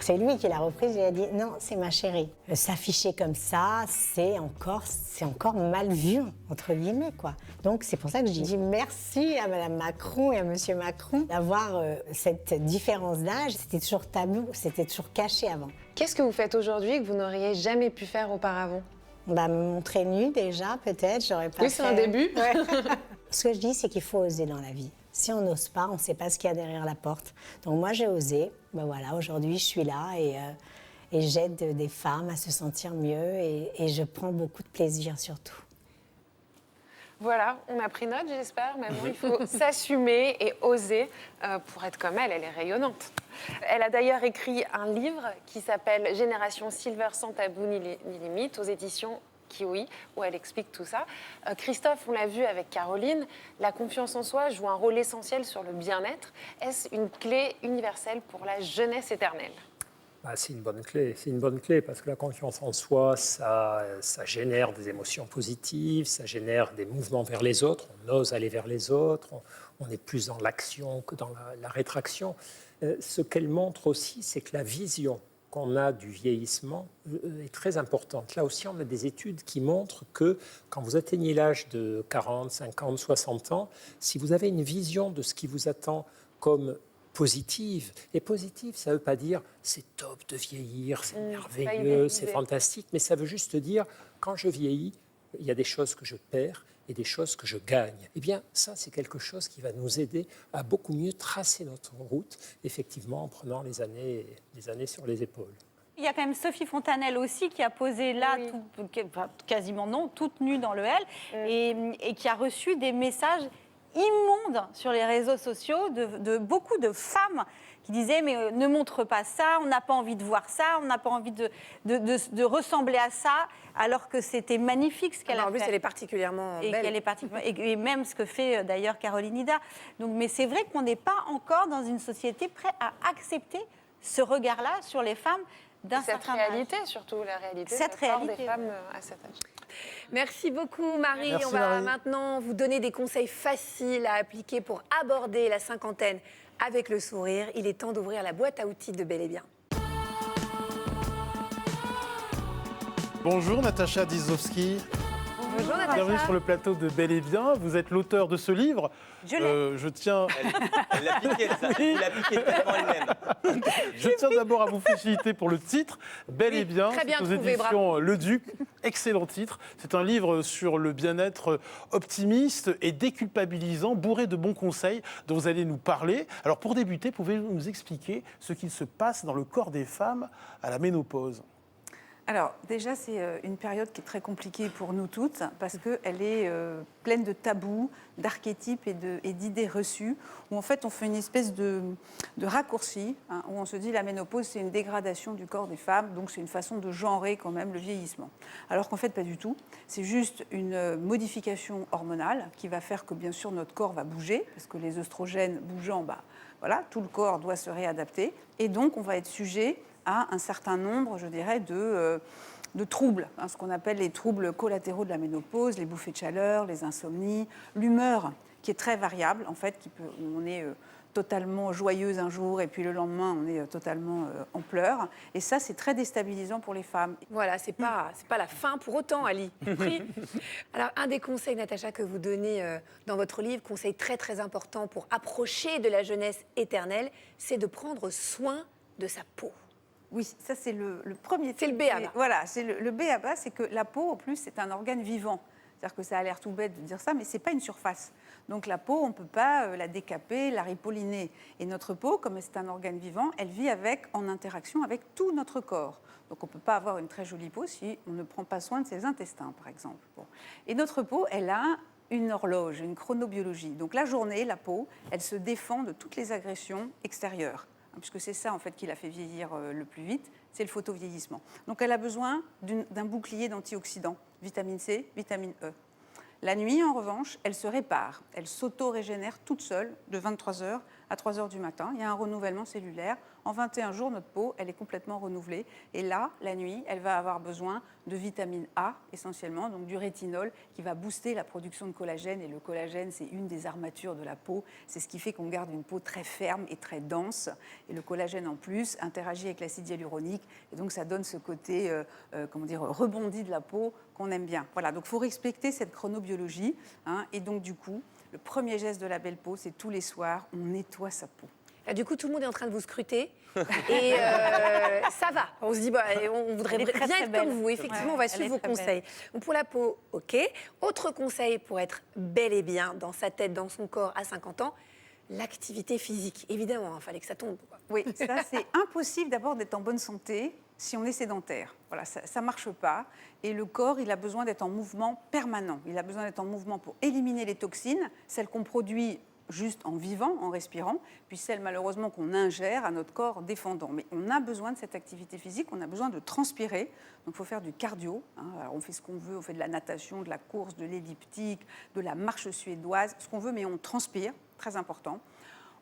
C'est lui qui l'a reprise, il a dit « Non, c'est ma chérie. » S'afficher comme ça, c'est encore mal vu, entre guillemets, quoi. Donc c'est pour ça que je dis merci à Madame Macron et à Monsieur Macron d'avoir cette différence d'âge. C'était toujours tabou, c'était toujours caché avant. Qu'est-ce que vous faites aujourd'hui que vous n'auriez jamais pu faire auparavant? Me montrer nue déjà, peut-être, j'aurais pas Oui, c'est un début. Ouais. Ce que je dis, c'est qu'il faut oser dans la vie. Si on n'ose pas, on ne sait pas ce qu'il y a derrière la porte. Donc moi, j'ai osé. Ben voilà, aujourd'hui, je suis là et j'aide des femmes à se sentir mieux et je prends beaucoup de plaisir surtout. Voilà, on a pris note, j'espère. Maintenant, il faut s'assumer et oser pour être comme elle. Elle est rayonnante. Elle a d'ailleurs écrit un livre qui s'appelle « Génération Silver sans tabou ni limite » aux éditions Kiwi, où elle explique tout ça. Christophe, on l'a vu avec Caroline, la confiance en soi joue un rôle essentiel sur le bien-être. Est-ce une clé universelle pour la jeunesse éternelle? C'est une bonne clé parce que la confiance en soi, ça génère des émotions positives, ça génère des mouvements vers les autres, on ose aller vers les autres, on est plus dans l'action que dans la rétraction. Ce qu'elle montre aussi, c'est que la vision qu'on a du vieillissement est très importante. Là aussi, on a des études qui montrent que quand vous atteignez l'âge de 40, 50, 60 ans, si vous avez une vision de ce qui vous attend comme positive, et positive, ça ne veut pas dire c'est top de vieillir, c'est merveilleux, c'est fantastique, mais ça veut juste dire quand je vieillis, il y a des choses que je perds et des choses que je gagne. Eh bien, ça, c'est quelque chose qui va nous aider à beaucoup mieux tracer notre route, effectivement, en prenant les années sur les épaules. Il y a quand même Sophie Fontanelle aussi qui a posé là, quasiment non, toute nue dans le L, et qui a reçu des messages immondes sur les réseaux sociaux de beaucoup de femmes qui disaient mais ne montre pas ça, on n'a pas envie de voir ça, on n'a pas envie de ressembler à ça, alors que c'était magnifique ce qu'elle a fait. En plus, elle est particulièrement belle. Et même ce que fait d'ailleurs Caroline Ida. Donc, mais c'est vrai qu'on n'est pas encore dans une société prête à accepter ce regard-là sur les femmes d'un certain âge. Cette réalité, surtout la réalité des femmes à cet âge. Merci beaucoup Marie. Merci, on va Marie. maintenant vous donner des conseils faciles à appliquer pour aborder la cinquantaine avec le sourire. Il est temps d'ouvrir la boîte à outils de Bel et Bien. Bonjour Natacha Dizowski. Bonjour Natacha. Bienvenue sur le plateau de Bel et Bien. Vous êtes l'auteur de ce livre. Je tiens... Elle l'a piqué, ça. Il l'a piqué tellement elle-même. Je tiens d'abord à vous féliciter pour le titre. Bel et Bien, très bien c'est aux trouvé, éditions bravo. Le Duc. Excellent titre. C'est un livre sur le bien-être optimiste et déculpabilisant, bourré de bons conseils dont vous allez nous parler. Alors pour débuter, pouvez-vous nous expliquer ce qu'il se passe dans le corps des femmes à la ménopause ? Alors déjà, c'est une période qui est très compliquée pour nous toutes parce qu'elle est pleine de tabous, d'archétypes et d'idées reçues où en fait on fait une espèce de raccourci, où on se dit la ménopause c'est une dégradation du corps des femmes, donc c'est une façon de genrer quand même le vieillissement. Alors qu'en fait pas du tout, c'est juste une modification hormonale qui va faire que bien sûr notre corps va bouger parce que les œstrogènes bougeant, voilà, tout le corps doit se réadapter et donc on va être sujet à un certain nombre, je dirais, de troubles, ce qu'on appelle les troubles collatéraux de la ménopause, les bouffées de chaleur, les insomnies, l'humeur qui est très variable, en fait, on est totalement joyeuse un jour et puis le lendemain, on est totalement en pleurs. Et ça, c'est très déstabilisant pour les femmes. Voilà, c'est pas la fin pour autant, Ali. Alors, un des conseils, Natacha, que vous donnez dans votre livre, conseil très, très important pour approcher de la jeunesse éternelle, c'est de prendre soin de sa peau. Oui, ça c'est le premier. C'est le B.A.-ba. Voilà, c'est le B.A.-ba, c'est que la peau, en plus, c'est un organe vivant. C'est-à-dire que ça a l'air tout bête de dire ça, mais ce n'est pas une surface. Donc la peau, on ne peut pas la décaper, la ripolliner. Et notre peau, comme c'est un organe vivant, elle vit en interaction avec tout notre corps. Donc on ne peut pas avoir une très jolie peau si on ne prend pas soin de ses intestins, par exemple. Bon. Et notre peau, elle a une horloge, une chronobiologie. Donc la journée, la peau, elle se défend de toutes les agressions extérieures, puisque c'est ça en fait qui la fait vieillir le plus vite, c'est le photovieillissement. Donc elle a besoin d'un bouclier d'antioxydants, vitamine C, vitamine E. La nuit, en revanche, elle se répare, elle s'auto-régénère toute seule de 23h à 3h du matin. Il y a un renouvellement cellulaire. En 21 jours, notre peau, elle est complètement renouvelée. Et là, la nuit, elle va avoir besoin de vitamine A, essentiellement, donc du rétinol, qui va booster la production de collagène. Et le collagène, c'est une des armatures de la peau. C'est ce qui fait qu'on garde une peau très ferme et très dense. Et le collagène, en plus, interagit avec l'acide hyaluronique. Et donc, ça donne ce côté, rebondi de la peau qu'on aime bien. Voilà, donc il faut respecter cette chronobiologie. Et donc, du coup, le premier geste de la belle peau, c'est tous les soirs, on nettoie sa peau. Du coup, tout le monde est en train de vous scruter. Et ça va. On se dit, on voudrait bien être comme vous. Effectivement, on va suivre vos conseils. Donc, pour la peau, OK. Autre conseil pour être bel et bien dans sa tête, dans son corps à 50 ans, l'activité physique. Évidemment, il fallait que ça tombe. Oui, ça, c'est impossible d'abord d'être en bonne santé si on est sédentaire. Voilà, ça ne marche pas. Et le corps, il a besoin d'être en mouvement permanent. Il a besoin d'être en mouvement pour éliminer les toxines, celles qu'on produit juste en vivant, en respirant, puis celles malheureusement qu'on ingère à notre corps défendant. Mais on a besoin de cette activité physique, on a besoin de transpirer. Donc il faut faire du cardio. Alors, on fait ce qu'on veut, on fait de la natation, de la course, de l'elliptique, de la marche suédoise, ce qu'on veut, mais on transpire, très important.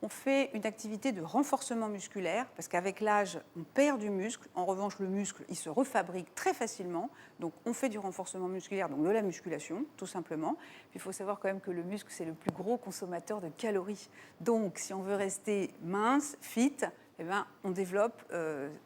On fait une activité de renforcement musculaire, parce qu'avec l'âge, on perd du muscle. En revanche, le muscle, il se refabrique très facilement. Donc, on fait du renforcement musculaire, donc de la musculation, tout simplement. Puis, il faut savoir quand même que le muscle, c'est le plus gros consommateur de calories. Donc, si on veut rester mince, fit, on développe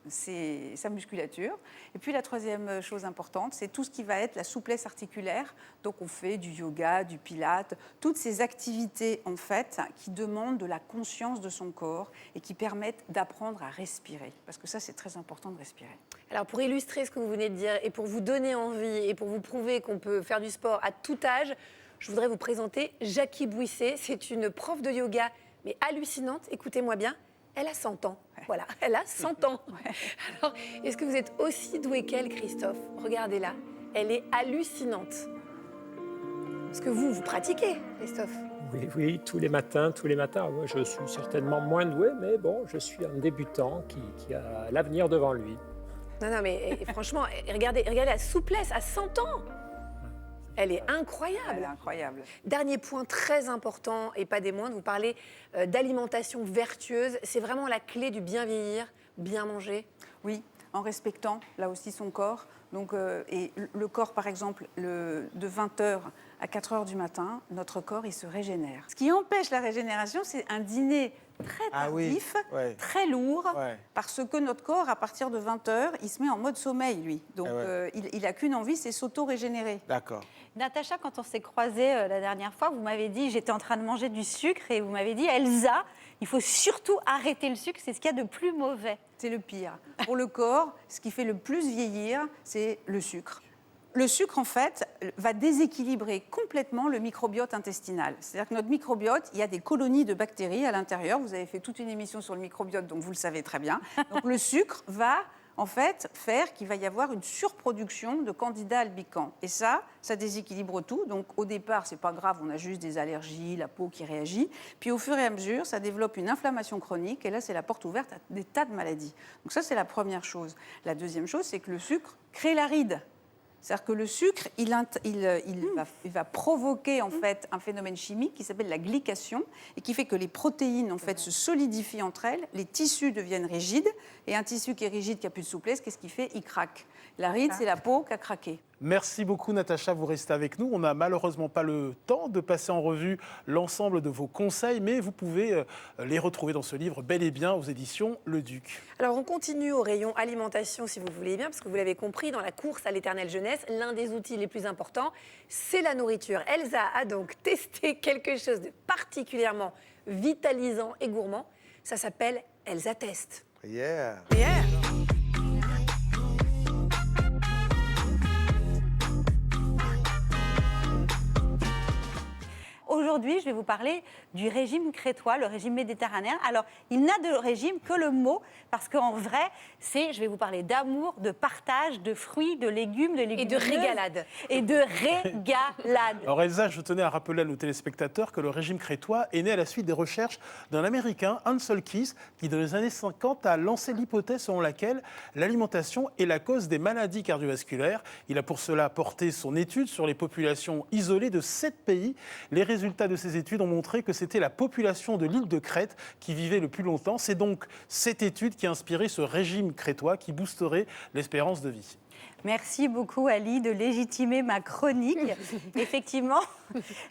sa musculature. Et puis la troisième chose importante, c'est tout ce qui va être la souplesse articulaire. Donc on fait du yoga, du pilate, toutes ces activités en fait qui demandent de la conscience de son corps et qui permettent d'apprendre à respirer. Parce que ça, c'est très important de respirer. Alors pour illustrer ce que vous venez de dire et pour vous donner envie et pour vous prouver qu'on peut faire du sport à tout âge, je voudrais vous présenter Jackie Bouisset. C'est une prof de yoga, mais hallucinante. Écoutez-moi bien. Elle a 100 ans. Voilà, elle a 100 ans. Alors, est-ce que vous êtes aussi doué qu'elle, Christophe? Regardez-la, elle est hallucinante. Est-ce que vous pratiquez, Christophe? Oui, tous les matins. Moi, je suis certainement moins doué, mais bon, je suis un débutant qui a l'avenir devant lui. Non, mais franchement, regardez la souplesse à 100 ans. Elle est incroyable. Elle est incroyable. Dernier point très important, et pas des moindres, vous parlez d'alimentation vertueuse. C'est vraiment la clé du bien vieillir, bien manger? Oui, en respectant là aussi son corps. Donc, et le corps, par exemple, de 20h à 4h du matin, notre corps, il se régénère. Ce qui empêche la régénération, c'est un dîner très tardif, très lourd, parce que notre corps, à partir de 20h, il se met en mode sommeil, lui. Donc, il n'a qu'une envie, c'est s'auto-régénérer. D'accord. Natacha, quand on s'est croisés la dernière fois, vous m'avez dit, j'étais en train de manger du sucre, et vous m'avez dit, Elsa, il faut surtout arrêter le sucre, c'est ce qu'il y a de plus mauvais. C'est le pire. Pour le corps, ce qui fait le plus vieillir, c'est le sucre. Le sucre, en fait, va déséquilibrer complètement le microbiote intestinal. C'est-à-dire que notre microbiote, il y a des colonies de bactéries à l'intérieur. Vous avez fait toute une émission sur le microbiote, donc vous le savez très bien. Donc le sucre va, en fait, faire qu'il va y avoir une surproduction de candidats albicans. Et ça déséquilibre tout. Donc au départ, c'est pas grave, on a juste des allergies, la peau qui réagit. Puis au fur et à mesure, ça développe une inflammation chronique. Et là, c'est la porte ouverte à des tas de maladies. Donc ça, c'est la première chose. La deuxième chose, c'est que le sucre crée la ride. C'est-à-dire que le sucre, il va provoquer en fait un phénomène chimique qui s'appelle la glycation et qui fait que les protéines en fait se solidifient entre elles, les tissus deviennent rigides et un tissu qui est rigide, qui n'a plus de souplesse, qu'est-ce qu'il fait? Il craque. La ride, c'est la peau qui a craqué. Merci beaucoup Natacha, vous restez avec nous. On n'a malheureusement pas le temps de passer en revue l'ensemble de vos conseils, mais vous pouvez les retrouver dans ce livre Bel et Bien aux éditions Le Duc. Alors on continue au rayon alimentation si vous voulez bien, parce que vous l'avez compris, dans la course à l'éternelle jeunesse, l'un des outils les plus importants, c'est la nourriture. Elsa a donc testé quelque chose de particulièrement vitalisant et gourmand. Ça s'appelle Elsa Test. Yeah. aujourd'hui, je vais vous parler du régime crétois, le régime méditerranéen. Alors, il n'a de régime que le mot, parce qu'en vrai, je vais vous parler d'amour, de partage, de fruits, de légumes, de légumineuses. Et de régalade. Et de régalade. Alors Elsa, je tenais à rappeler à nos téléspectateurs que le régime crétois est né à la suite des recherches d'un Américain, Ancel Keys, qui dans les années 50 a lancé l'hypothèse selon laquelle l'alimentation est la cause des maladies cardiovasculaires. Il a pour cela porté son étude sur les populations isolées de 7 pays. Les résultats de ces études ont montré que c'était la population de l'île de Crète qui vivait le plus longtemps. C'est donc cette étude qui a inspiré ce régime crétois qui boosterait l'espérance de vie. Merci beaucoup, Ali, de légitimer ma chronique. Effectivement,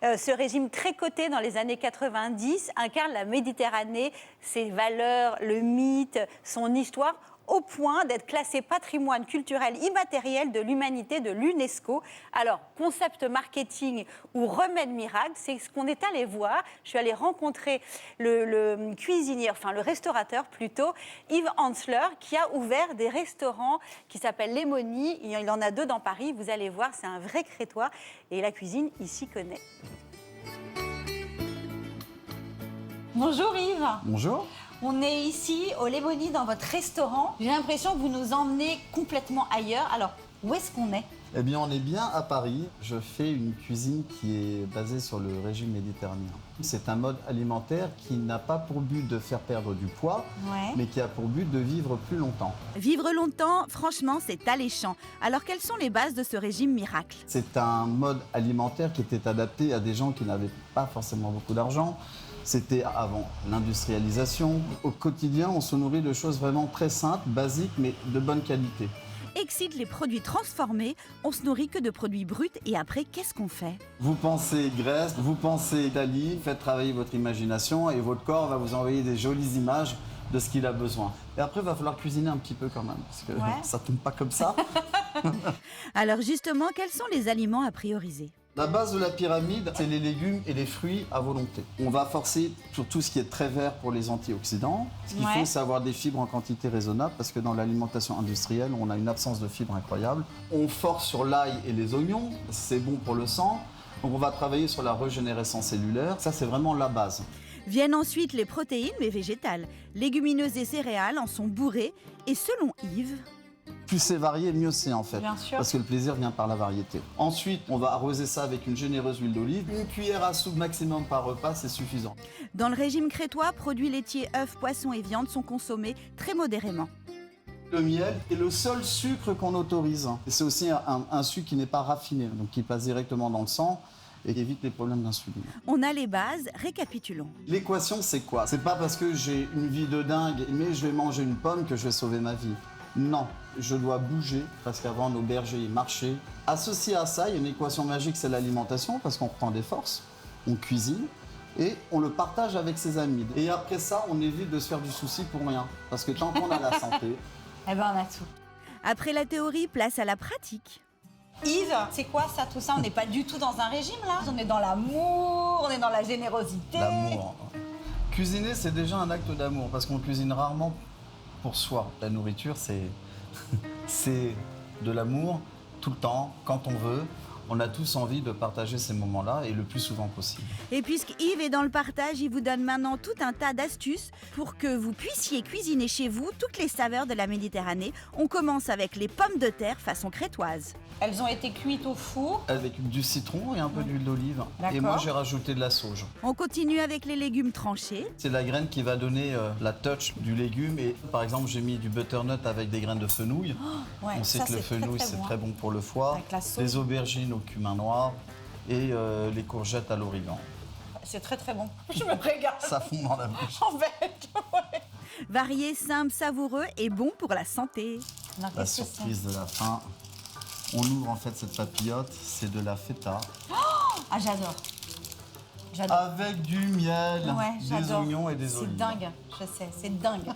ce régime très coté dans les années 90 incarne la Méditerranée, ses valeurs, le mythe, son histoire, au point d'être classé patrimoine culturel immatériel de l'humanité de l'UNESCO. Alors, concept marketing ou remède miracle, c'est ce qu'on est allé voir. Je suis allée rencontrer le cuisinier, enfin le restaurateur plutôt, Yves Hansler, qui a ouvert des restaurants qui s'appellent Lémonie. Il en a 2 dans Paris, vous allez voir, c'est un vrai crétois. Et la cuisine, il s'y connaît. Bonjour Yves. Bonjour. On est ici au Lémonie dans votre restaurant. J'ai l'impression que vous nous emmenez complètement ailleurs. Alors, où est-ce qu'on est ? Eh bien, on est bien à Paris. Je fais une cuisine qui est basée sur le régime méditerranéen. C'est un mode alimentaire qui n'a pas pour but de faire perdre du poids, mais qui a pour but de vivre plus longtemps. Vivre longtemps, franchement, c'est alléchant. Alors, quelles sont les bases de ce régime miracle ? C'est un mode alimentaire qui était adapté à des gens qui n'avaient pas forcément beaucoup d'argent. C'était avant l'industrialisation. Au quotidien, on se nourrit de choses vraiment très simples, basiques, mais de bonne qualité. Excite les produits transformés, on se nourrit que de produits bruts et après, qu'est-ce qu'on fait ? Vous pensez Grèce, vous pensez Italie, faites travailler votre imagination et votre corps va vous envoyer des jolies images de ce qu'il a besoin. Et après, il va falloir cuisiner un petit peu quand même, parce que ça ne tombe pas comme ça. Alors justement, quels sont les aliments à prioriser ? La base de la pyramide, c'est les légumes et les fruits à volonté. On va forcer sur tout ce qui est très vert pour les antioxydants. Ce qu'il faut, c'est avoir des fibres en quantité raisonnable, parce que dans l'alimentation industrielle, on a une absence de fibres incroyable. On force sur l'ail et les oignons, c'est bon pour le sang. Donc on va travailler sur la régénérescence cellulaire. Ça, c'est vraiment la base. Viennent ensuite les protéines, mais végétales. Légumineuses et céréales en sont bourrées. Et selon Yves... Plus c'est varié, mieux c'est en fait. Bien sûr. Parce que le plaisir vient par la variété. Ensuite, on va arroser ça avec une généreuse huile d'olive. Une cuillère à soupe maximum par repas, c'est suffisant. Dans le régime crétois, produits laitiers, œufs, poissons et viandes sont consommés très modérément. Le miel est le seul sucre qu'on autorise. Et c'est aussi un sucre qui n'est pas raffiné, donc qui passe directement dans le sang et qui évite les problèmes d'insuline. On a les bases, récapitulons. L'équation, c'est quoi ? C'est pas parce que j'ai une vie de dingue, mais je vais manger une pomme que je vais sauver ma vie. Non, je dois bouger, parce qu'avant nos bergers marchaient. Associé à ça, il y a une équation magique, c'est l'alimentation, parce qu'on reprend des forces, on cuisine, et on le partage avec ses amis. Et après ça, on évite de se faire du souci pour rien, parce que tant qu'on a la santé... Eh ben on a tout. Après la théorie, place à la pratique. Yves, c'est quoi ça, tout ça ? On n'est pas du tout dans un régime, là. On est dans l'amour, on est dans la générosité. L'amour. Cuisiner, c'est déjà un acte d'amour, parce qu'on cuisine rarement pour soi. La nourriture, c'est de l'amour tout le temps, quand on veut. On a tous envie de partager ces moments-là et le plus souvent possible. Et puisque Yves est dans le partage, il vous donne maintenant tout un tas d'astuces pour que vous puissiez cuisiner chez vous toutes les saveurs de la Méditerranée. On commence avec les pommes de terre façon crétoise. Elles ont été cuites au four. Avec du citron et un peu d'huile d'olive. Et moi, j'ai rajouté de la sauge. On continue avec les légumes tranchés. C'est la graine qui va donner la touch du légume. Et par exemple, j'ai mis du butternut avec des graines de fenouil. On sait que le fenouil, c'est très bon pour le foie. Les aubergines au cumin noir et les courgettes à l'origan. C'est très très bon. Je me régale. Ça fond dans la bouche. En fait, ouais. Varié, simple, savoureux et bon pour la santé. La surprise de la fin. On ouvre en fait cette papillote, c'est de la feta. Ah, j'adore. Avec du miel, des oignons et des olives. C'est dingue, je sais, c'est dingue.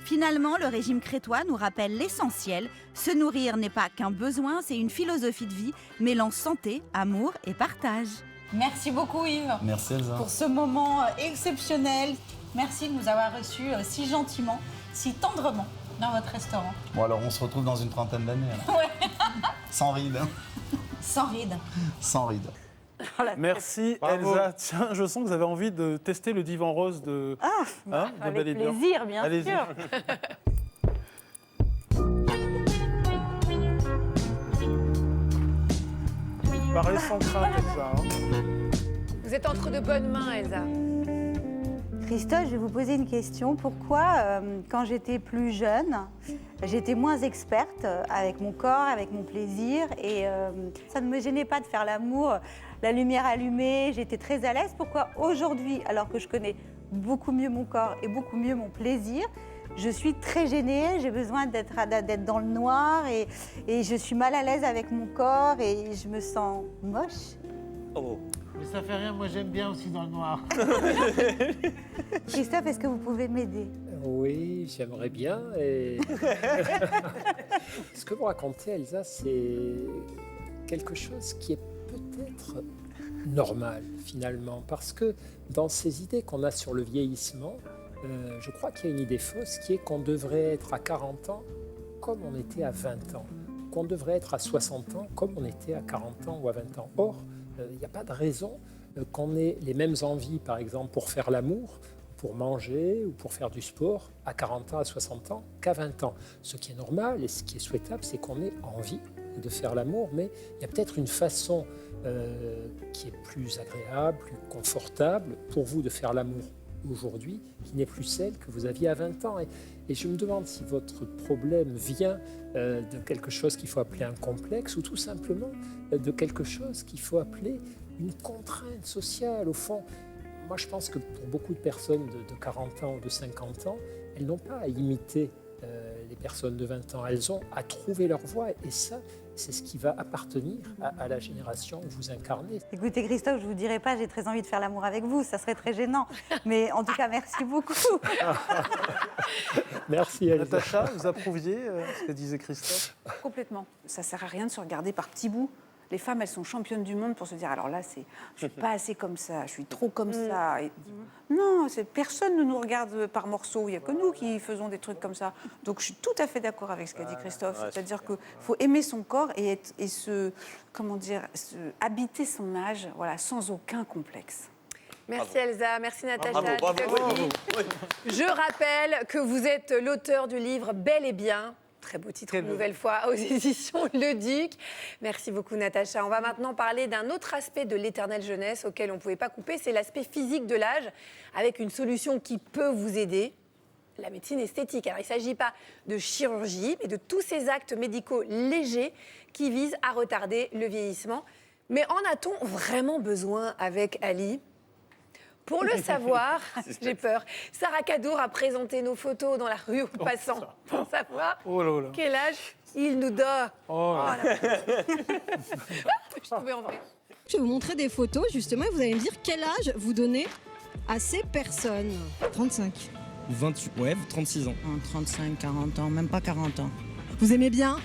Finalement, le régime crétois nous rappelle l'essentiel. Se nourrir n'est pas qu'un besoin, c'est une philosophie de vie mêlant santé, amour et partage. Merci beaucoup Yves. Merci Elsa. Pour ce moment exceptionnel. Merci de nous avoir reçus si gentiment, si tendrement dans votre restaurant. Bon alors on se retrouve dans une trentaine d'années. Ouais. Sans rides. Sans rides. Sans rides. Merci Elsa. Tiens, je sens que vous avez envie de tester le divan rose de, de Bel et Bien. Plaisir, bien Allez-y. sûr. Parlez sans crainte, Elsa. Vous êtes entre de bonnes mains, Elsa. Christophe, je vais vous poser une question. Pourquoi, quand j'étais plus jeune, j'étais moins experte avec mon corps, avec mon plaisir, et ça ne me gênait pas de faire l'amour, la lumière allumée, j'étais très à l'aise. Pourquoi aujourd'hui, alors que je connais beaucoup mieux mon corps et beaucoup mieux mon plaisir, je suis très gênée, j'ai besoin d'être dans le noir et je suis mal à l'aise avec mon corps et je me sens moche. Oh. Mais ça fait rien, moi j'aime bien aussi dans le noir. Christophe, est-ce que vous pouvez m'aider? Oui, j'aimerais bien. Et... Ce que vous racontez, Elsa, c'est quelque chose qui est peut-être normal, finalement. Parce que dans ces idées qu'on a sur le vieillissement, je crois qu'il y a une idée fausse qui est qu'on devrait être à 40 ans comme on était à 20 ans. Qu'on devrait être à 60 ans comme on était à 40 ans ou à 20 ans. Or, il n'y a pas de raison qu'on ait les mêmes envies, par exemple, pour faire l'amour, pour manger ou pour faire du sport à 40 ans, à 60 ans, qu'à 20 ans. Ce qui est normal et ce qui est souhaitable, c'est qu'on ait envie de faire l'amour, mais il y a peut-être une façon qui est plus agréable, plus confortable pour vous de faire l'amour aujourd'hui, qui n'est plus celle que vous aviez à 20 ans. Et je me demande si votre problème vient de quelque chose qu'il faut appeler un complexe ou tout simplement de quelque chose qu'il faut appeler une contrainte sociale. Au fond, moi je pense que pour beaucoup de personnes de 40 ans ou de 50 ans, elles n'ont pas à imiter les personnes de 20 ans. Elles ont à trouver leur voie et ça, c'est ce qui va appartenir à la génération que vous incarnez. Écoutez Christophe, je ne vous dirai pas, j'ai très envie de faire l'amour avec vous, ça serait très gênant. Mais en tout cas, merci beaucoup. Merci Elsa. Natacha, vous approuviez ce que disait Christophe? Complètement. Ça ne sert à rien de se regarder par petits bouts. Les femmes, elles sont championnes du monde pour se dire, alors là, je ne suis pas assez comme ça, je suis trop comme ça. Et... Non, personne ne nous regarde par morceaux, il n'y a que nous qui faisons des trucs comme ça. Donc je suis tout à fait d'accord avec ce qu'a dit Christophe. C'est-à-dire qu'il faut aimer son corps et habiter son âge, voilà, sans aucun complexe. Merci Elsa, merci Natacha. Bravo. Je rappelle que vous êtes l'auteur du livre Bel et Bien. Très beau titre, une nouvelle fois, aux éditions Le Duc. Merci beaucoup, Natacha. On va maintenant parler d'un autre aspect de l'éternelle jeunesse auquel on ne pouvait pas couper, c'est l'aspect physique de l'âge, avec une solution qui peut vous aider, la médecine esthétique. Alors, il ne s'agit pas de chirurgie, mais de tous ces actes médicaux légers qui visent à retarder le vieillissement. Mais en a-t-on vraiment besoin avec Ali ? Pour le savoir, j'ai peur, Sarah Cadour a présenté nos photos dans la rue aux passants pour savoir quel âge il nous donne. Je trouvais en vrai. Je vais vous montrer des photos justement et vous allez me dire quel âge vous donnez à ces personnes. 35. 28, ouais, 36 ans. 35, 40 ans, même pas 40 ans. Vous aimez bien?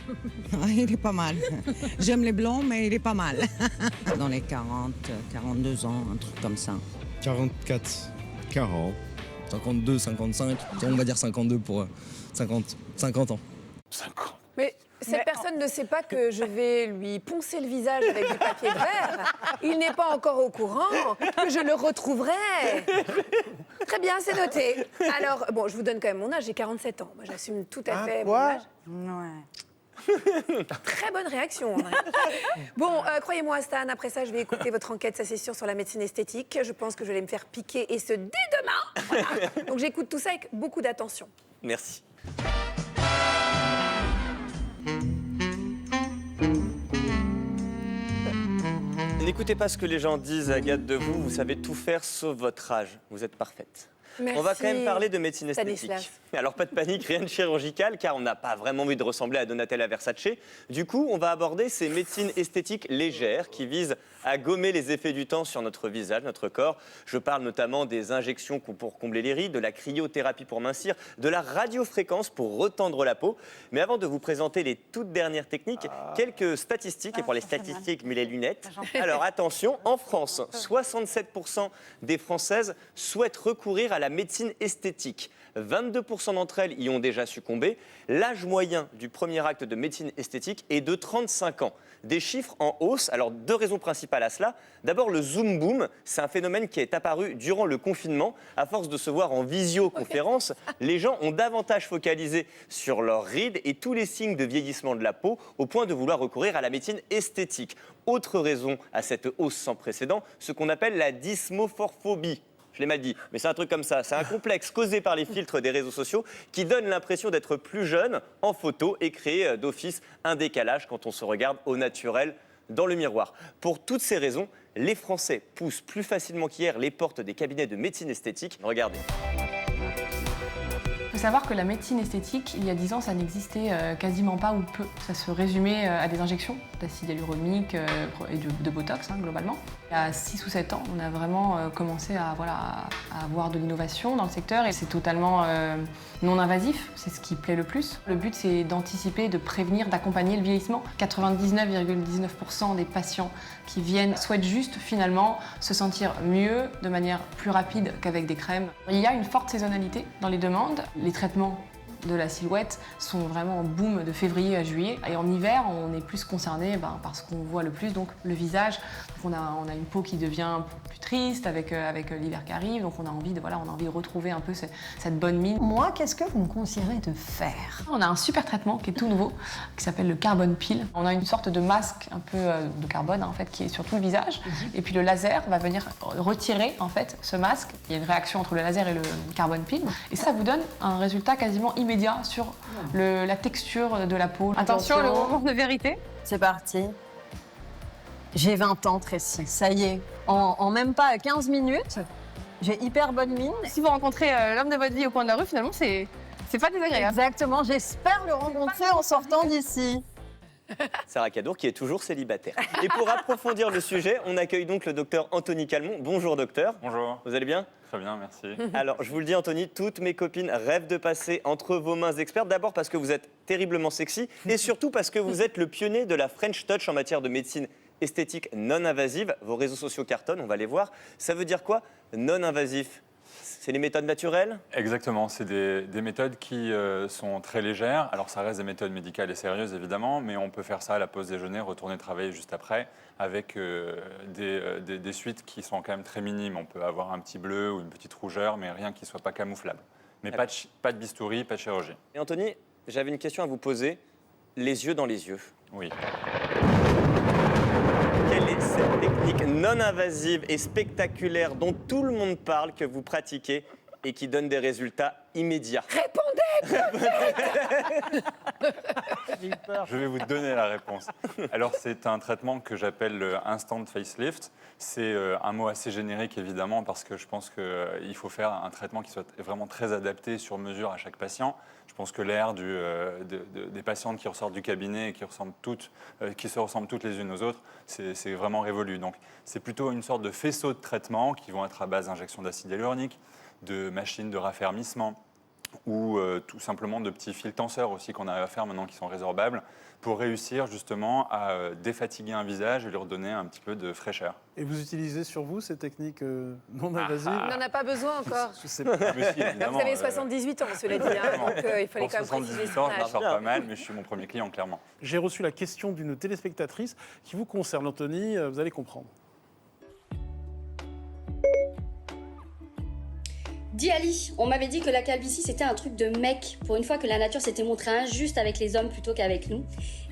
Il est pas mal. J'aime les blonds, mais il est pas mal. Dans les 40, 42 ans, un truc comme ça. 44, 40, 52, 55, on va dire 52 pour 50 ans. 50. Mais cette personne ne sait pas que je vais lui poncer le visage avec du papier de verre. Il n'est pas encore au courant que je le retrouverai. Très bien, c'est noté. Alors, bon, je vous donne quand même mon âge, j'ai 47 ans. Moi, j'assume tout à fait mon âge. Ouais. Très bonne réaction. Bon, croyez-moi, Stan, après ça, je vais écouter votre enquête, ça c'est sûr, sur la médecine esthétique. Je pense que je vais me faire piquer, et ce, dès demain. Voilà. Donc j'écoute tout ça avec beaucoup d'attention. Merci. N'écoutez pas ce que les gens disent, Agathe, de vous. Vous savez tout faire sauf votre âge. Vous êtes parfaite. Merci. On va quand même parler de médecine esthétique. Stanislas. Alors pas de panique, rien de chirurgical, car on n'a pas vraiment envie de ressembler à Donatella Versace. Du coup, on va aborder ces médecines esthétiques légères qui visent à gommer les effets du temps sur notre visage, notre corps. Je parle notamment des injections pour combler les rides, de la cryothérapie pour mincir, de la radiofréquence pour retendre la peau. Mais avant de vous présenter les toutes dernières techniques, quelques statistiques, et pour les statistiques, mets les lunettes. Alors attention, en France, 67% des Françaises souhaitent recourir à la médecine esthétique. 22% d'entre elles y ont déjà succombé. L'âge moyen du premier acte de médecine esthétique est de 35 ans. Des chiffres en hausse. Alors, 2 raisons principales à cela. D'abord, le Zoom Boom, c'est un phénomène qui est apparu durant le confinement. À force de se voir en visioconférence, les gens ont davantage focalisé sur leurs rides et tous les signes de vieillissement de la peau au point de vouloir recourir à la médecine esthétique. Autre raison à cette hausse sans précédent, ce qu'on appelle la dysmorphophobie. Je l'ai mal dit, mais c'est un truc comme ça. C'est un complexe causé par les filtres des réseaux sociaux qui donne l'impression d'être plus jeune en photo et créer d'office un décalage quand on se regarde au naturel dans le miroir. Pour toutes ces raisons, les Français poussent plus facilement qu'hier les portes des cabinets de médecine esthétique. Regardez. Il faut savoir que la médecine esthétique, il y a 10 ans, ça n'existait quasiment pas ou peu. Ça se résumait à des injections d'acide hyaluronique et de Botox, globalement. Il y a 6 ou 7 ans, on a vraiment commencé à avoir de l'innovation dans le secteur et c'est totalement non invasif, c'est ce qui plaît le plus. Le but, c'est d'anticiper, de prévenir, d'accompagner le vieillissement. 99,19% des patients qui viennent souhaitent juste finalement se sentir mieux de manière plus rapide qu'avec des crèmes. Il y a une forte saisonnalité dans les demandes. Les traitements de la silhouette sont vraiment en boom de février à juillet. Et en hiver, on est plus concerné par ce qu'on voit le plus, donc le visage. Donc on a une peau qui devient plus triste avec l'hiver qui arrive, donc on a envie de retrouver un peu cette bonne mine. Moi, qu'est-ce que vous me conseillerez de faire? On a un super traitement qui est tout nouveau, qui s'appelle le Carbon Peel. On a une sorte de masque un peu de carbone en fait, qui est sur tout le visage. Et puis le laser va venir retirer en fait ce masque. Il y a une réaction entre le laser et le Carbon Peel. Et ça vous donne un résultat quasiment immédiat sur la texture de la peau. Attention, le moment de vérité. C'est parti. J'ai 20 ans, Tracy. Ça y est. En même pas 15 minutes, j'ai hyper bonne mine. Si vous rencontrez l'homme de votre vie au coin de la rue, finalement, c'est pas désagréable. Exactement. J'espère le rencontrer en sortant d'ici. Sarah Cadour qui est toujours célibataire. Et pour approfondir le sujet, on accueille donc le docteur Anthony Calmont. Bonjour docteur. Bonjour. Vous allez bien? Très bien, merci. Alors, je vous le dis, Anthony, toutes mes copines rêvent de passer entre vos mains expertes. D'abord parce que vous êtes terriblement sexy et surtout parce que vous êtes le pionnier de la French Touch en matière de médecine esthétique non invasive. Vos réseaux sociaux cartonnent, on va les voir. Ça veut dire quoi, non invasif? C'est les méthodes naturelles? Exactement, c'est des méthodes qui sont très légères. Alors ça reste des méthodes médicales et sérieuses évidemment, mais on peut faire ça à la pause déjeuner, retourner travailler juste après, avec des suites qui sont quand même très minimes. On peut avoir un petit bleu ou une petite rougeur, mais rien qui ne soit pas camouflable. Mais pas de bistouri, pas de chirurgie. Et Anthony, j'avais une question à vous poser. Les yeux dans les yeux. Oui. Quelle est cette technique non invasive et spectaculaire dont tout le monde parle, que vous pratiquez et qui donne des résultats immédiats? Répondez! Je vais vous donner la réponse. Alors, c'est un traitement que j'appelle le Instant Facelift. C'est un mot assez générique, évidemment, parce que je pense qu'il faut faire un traitement qui soit vraiment très adapté sur mesure à chaque patient. Je pense que l'air des patientes qui ressortent du cabinet et qui se ressemblent toutes les unes aux autres, c'est vraiment révolu. Donc, c'est plutôt une sorte de faisceau de traitements qui vont être à base d'injection d'acide hyaluronique, de machines de raffermissement, ou tout simplement de petits fils tenseurs aussi qu'on arrive à faire maintenant qui sont résorbables pour réussir justement à défatiguer un visage et lui redonner un petit peu de fraîcheur. Et vous utilisez sur vous ces techniques non invasives? Il n'en a pas besoin encore. Je sais pas. Mais si, Vous avez 78 ans, cela dit. Donc il fallait quand même préciser 78 son ans, âge. je m'en sors pas mal, mais je suis mon premier client, clairement. J'ai reçu la question d'une téléspectatrice qui vous concerne, Anthony, vous allez comprendre. Dis Ali, on m'avait dit que la calvitie c'était un truc de mec, pour une fois que la nature s'était montrée injuste avec les hommes plutôt qu'avec nous.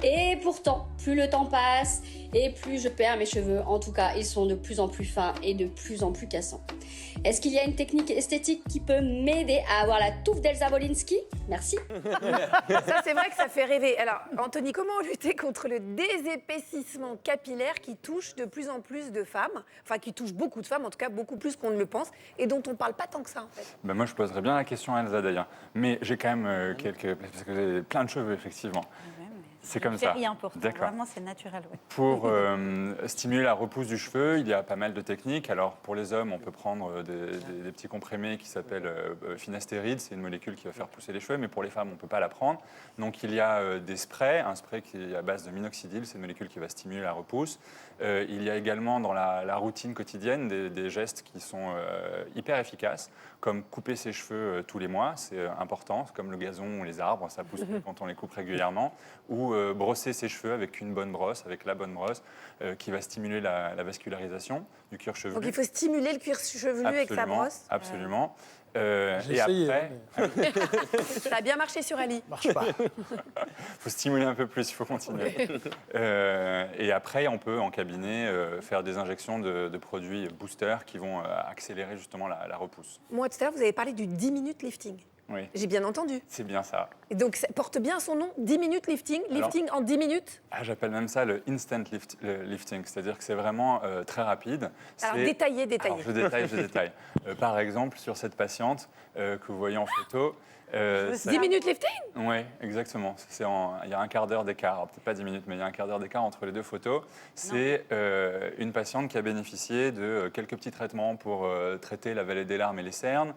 Et pourtant, plus le temps passe et plus je perds mes cheveux, en tout cas ils sont de plus en plus fins et de plus en plus cassants. Est-ce qu'il y a une technique esthétique qui peut m'aider à avoir la touffe d'Elsa Wolinski? Merci. Ça, c'est vrai que ça fait rêver. Alors, Anthony, comment lutter contre le désépaississement capillaire qui touche de plus en plus de femmes, enfin qui touche beaucoup de femmes, en tout cas beaucoup plus qu'on ne le pense, et dont on ne parle pas tant que ça en fait? Ben moi je poserais bien la question à Elsa d'ailleurs, mais j'ai quand même parce que j'ai plein de cheveux effectivement. C'est comme C'est ça. rien pour toi. D'accord. Vraiment, c'est naturel. Ouais. Pour stimuler la repousse du cheveu, il y a pas mal de techniques. Alors pour les hommes, on peut prendre des petits comprimés qui s'appellent finastéride. C'est une molécule qui va faire pousser les cheveux, mais pour les femmes, on ne peut pas la prendre. Donc il y a des sprays, un spray qui est à base de minoxidil, c'est une molécule qui va stimuler la repousse. Il y a également dans la routine quotidienne des gestes qui sont hyper efficaces, comme couper ses cheveux tous les mois, c'est important, comme le gazon ou les arbres, ça pousse quand on les coupe régulièrement, ou brosser ses cheveux avec une bonne brosse, avec la bonne brosse, qui va stimuler la vascularisation du cuir chevelu. Donc il faut stimuler le cuir chevelu avec sa brosse. Absolument. J'ai Et essayé, après, Ça a bien marché sur Ali. Marche pas. faut stimuler un peu plus, il faut continuer. Et après, on peut en cabinet faire des injections de produits boosters qui vont accélérer justement la repousse. Moi, tout à l'heure, vous avez parlé du 10 minutes lifting. Oui, J'ai bien entendu. c'est bien ça. Et donc, ça porte bien son nom, 10 minutes lifting. Lifting en 10 minutes. Ah, j'appelle même ça le instant lifting, c'est-à-dire que c'est vraiment très rapide. Alors, C'est- détaillez. Alors, je détaille. Par exemple, sur cette patiente que vous voyez en photo. 10 minutes lifting. Oui, exactement. Il y a un quart d'heure d'écart, alors peut-être pas 10 minutes, mais il y a un quart d'heure d'écart entre les deux photos. C'est une patiente qui a bénéficié de quelques petits traitements pour traiter la vallée des larmes et les cernes,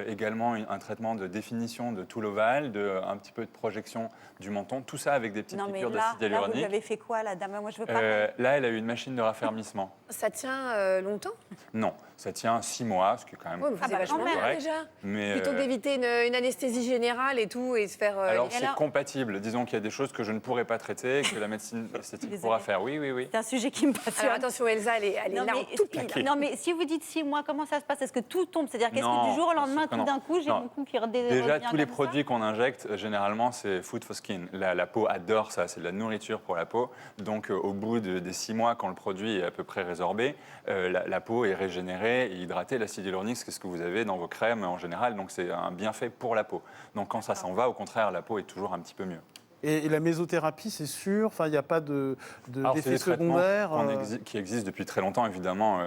également un traitement de définition de tout l'ovale, un petit peu de projection du menton, tout ça avec des petites Non, mais piqûres là, d'acide vous hyaluronique. lui avez fait quoi, la dame? Moi, je veux pas. Là, elle a eu une machine de raffermissement. Ça tient longtemps. Non, ça tient 6 mois, ce qui est quand même Oui, mais c'est vachement quand bien correct. déjà. Mais, Plutôt que d'éviter une anesthésie générale et tout et se faire. alors, les- c'est compatible. Disons qu'il y a des choses que je ne pourrais pas traiter et que la médecine esthétique pourra faire. Oui. C'est un sujet qui me passionne. Alors attention, Elsa, elle est Non, là mais- en toupie. là. Ok. Non, mais si vous dites 6 mois, comment ça se passe? Est-ce que tout tombe? C'est-à-dire qu'est-ce Non, que du jour au bien lendemain, sûr que tout non. d'un coup, j'ai Non. mon cou qui revient Déjà, tous les comme produits qu'on injecte, généralement, c'est food for skin. La peau adore ça, c'est de la nourriture pour la peau. Donc, au bout des 6 mois, quand le produit est à peu près résorbé, la peau est régénérée et hydratée. L'acide hyaluronique, c'est ce que vous avez dans vos crèmes en général. Donc, c'est un bienfait pour la peau. Donc, quand ça s'en va, au contraire, la peau est toujours un petit peu mieux. Et la mésothérapie, c'est sûr, enfin, il n'y a pas Alors, c'est d'effet des traitements secondaire. qui existent depuis très longtemps, évidemment.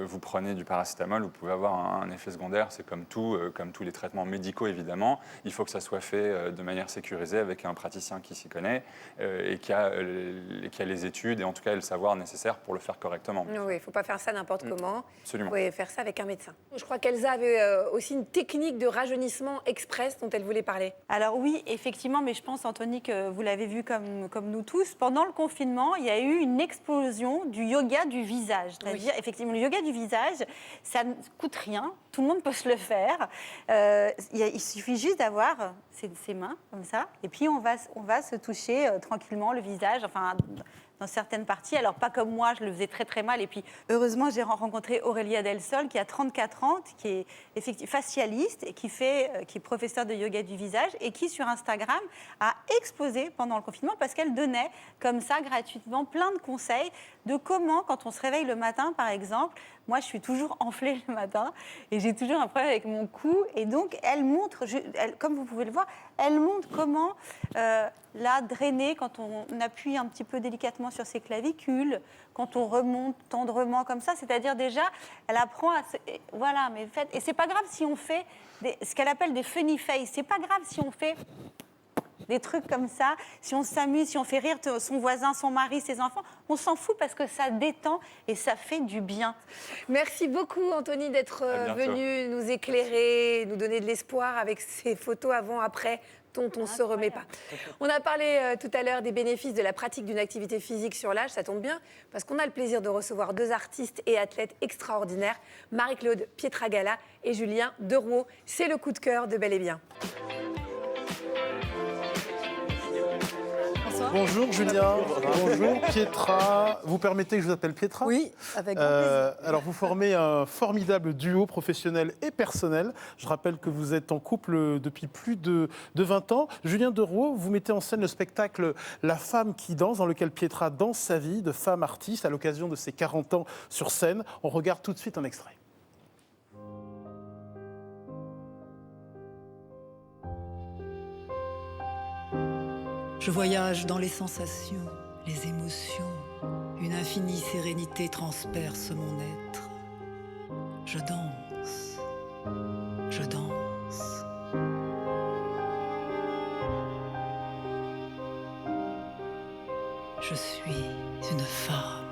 Vous prenez du paracétamol, vous pouvez avoir un effet secondaire. C'est comme tous les traitements médicaux, évidemment. Il faut que ça soit fait de manière sécurisée avec un praticien qui s'y connaît et qui a les études et en tout cas le savoir nécessaire pour le faire correctement. Oui, il ne faut pas faire ça n'importe comment. Absolument. Vous pouvez faire ça avec un médecin. Je crois qu'Elsa avait aussi une technique de rajeunissement express dont elle voulait parler. Alors oui, effectivement, mais je pense, Anthony, que vous l'avez vu comme nous tous. Pendant le confinement, il y a eu une explosion du yoga du visage. C'est-à-dire, effectivement, le yoga du visage, ça ne coûte rien. Tout le monde peut se le faire. Il suffit juste d'avoir ses mains comme ça. Et puis, on va se toucher tranquillement le visage. Enfin, dans certaines parties. Alors, pas comme moi, je le faisais très, très mal. Et puis, heureusement, j'ai rencontré Aurélia Del Sol, qui a 34 ans, qui est facialiste et qui est professeure de yoga du visage et qui, sur Instagram, a explosé pendant le confinement parce qu'elle donnait, comme ça, gratuitement, plein de conseils de comment, quand on se réveille le matin, par exemple, moi, je suis toujours enflée le matin et j'ai toujours un problème avec mon cou. Et donc, elle montre, comme vous pouvez le voir, elle montre comment la drainer quand on appuie un petit peu délicatement sur ses clavicules, quand on remonte tendrement comme ça. C'est-à-dire déjà, elle apprend à... Voilà, mais faites... Et c'est pas grave si on fait ce qu'elle appelle des funny face. C'est pas grave si on fait... des trucs comme ça, si on s'amuse, si on fait rire son voisin, son mari, ses enfants, on s'en fout parce que ça détend et ça fait du bien. Merci beaucoup, Anthony, d'être venu nous éclairer, nous donner de l'espoir avec ces photos avant-après dont on ne se remet pas. On a parlé tout à l'heure des bénéfices de la pratique d'une activité physique sur l'âge. Ça tombe bien parce qu'on a le plaisir de recevoir deux artistes et athlètes extraordinaires, Marie-Claude Pietragala et Julien Derouault. C'est le coup de cœur de Bel et Bien. Bonjour Julien, bonjour Pietra. Vous permettez que je vous appelle Pietra? Oui, avec grand plaisir. Alors vous formez un formidable duo professionnel et personnel. Je rappelle que vous êtes en couple depuis plus de 20 ans. Julien Derouault, vous mettez en scène le spectacle La femme qui danse, dans lequel Pietra danse sa vie de femme artiste à l'occasion de ses 40 ans sur scène. On regarde tout de suite un extrait. Je voyage dans les sensations, les émotions. Une infinie sérénité transperce mon être. Je danse, je danse. Je suis une femme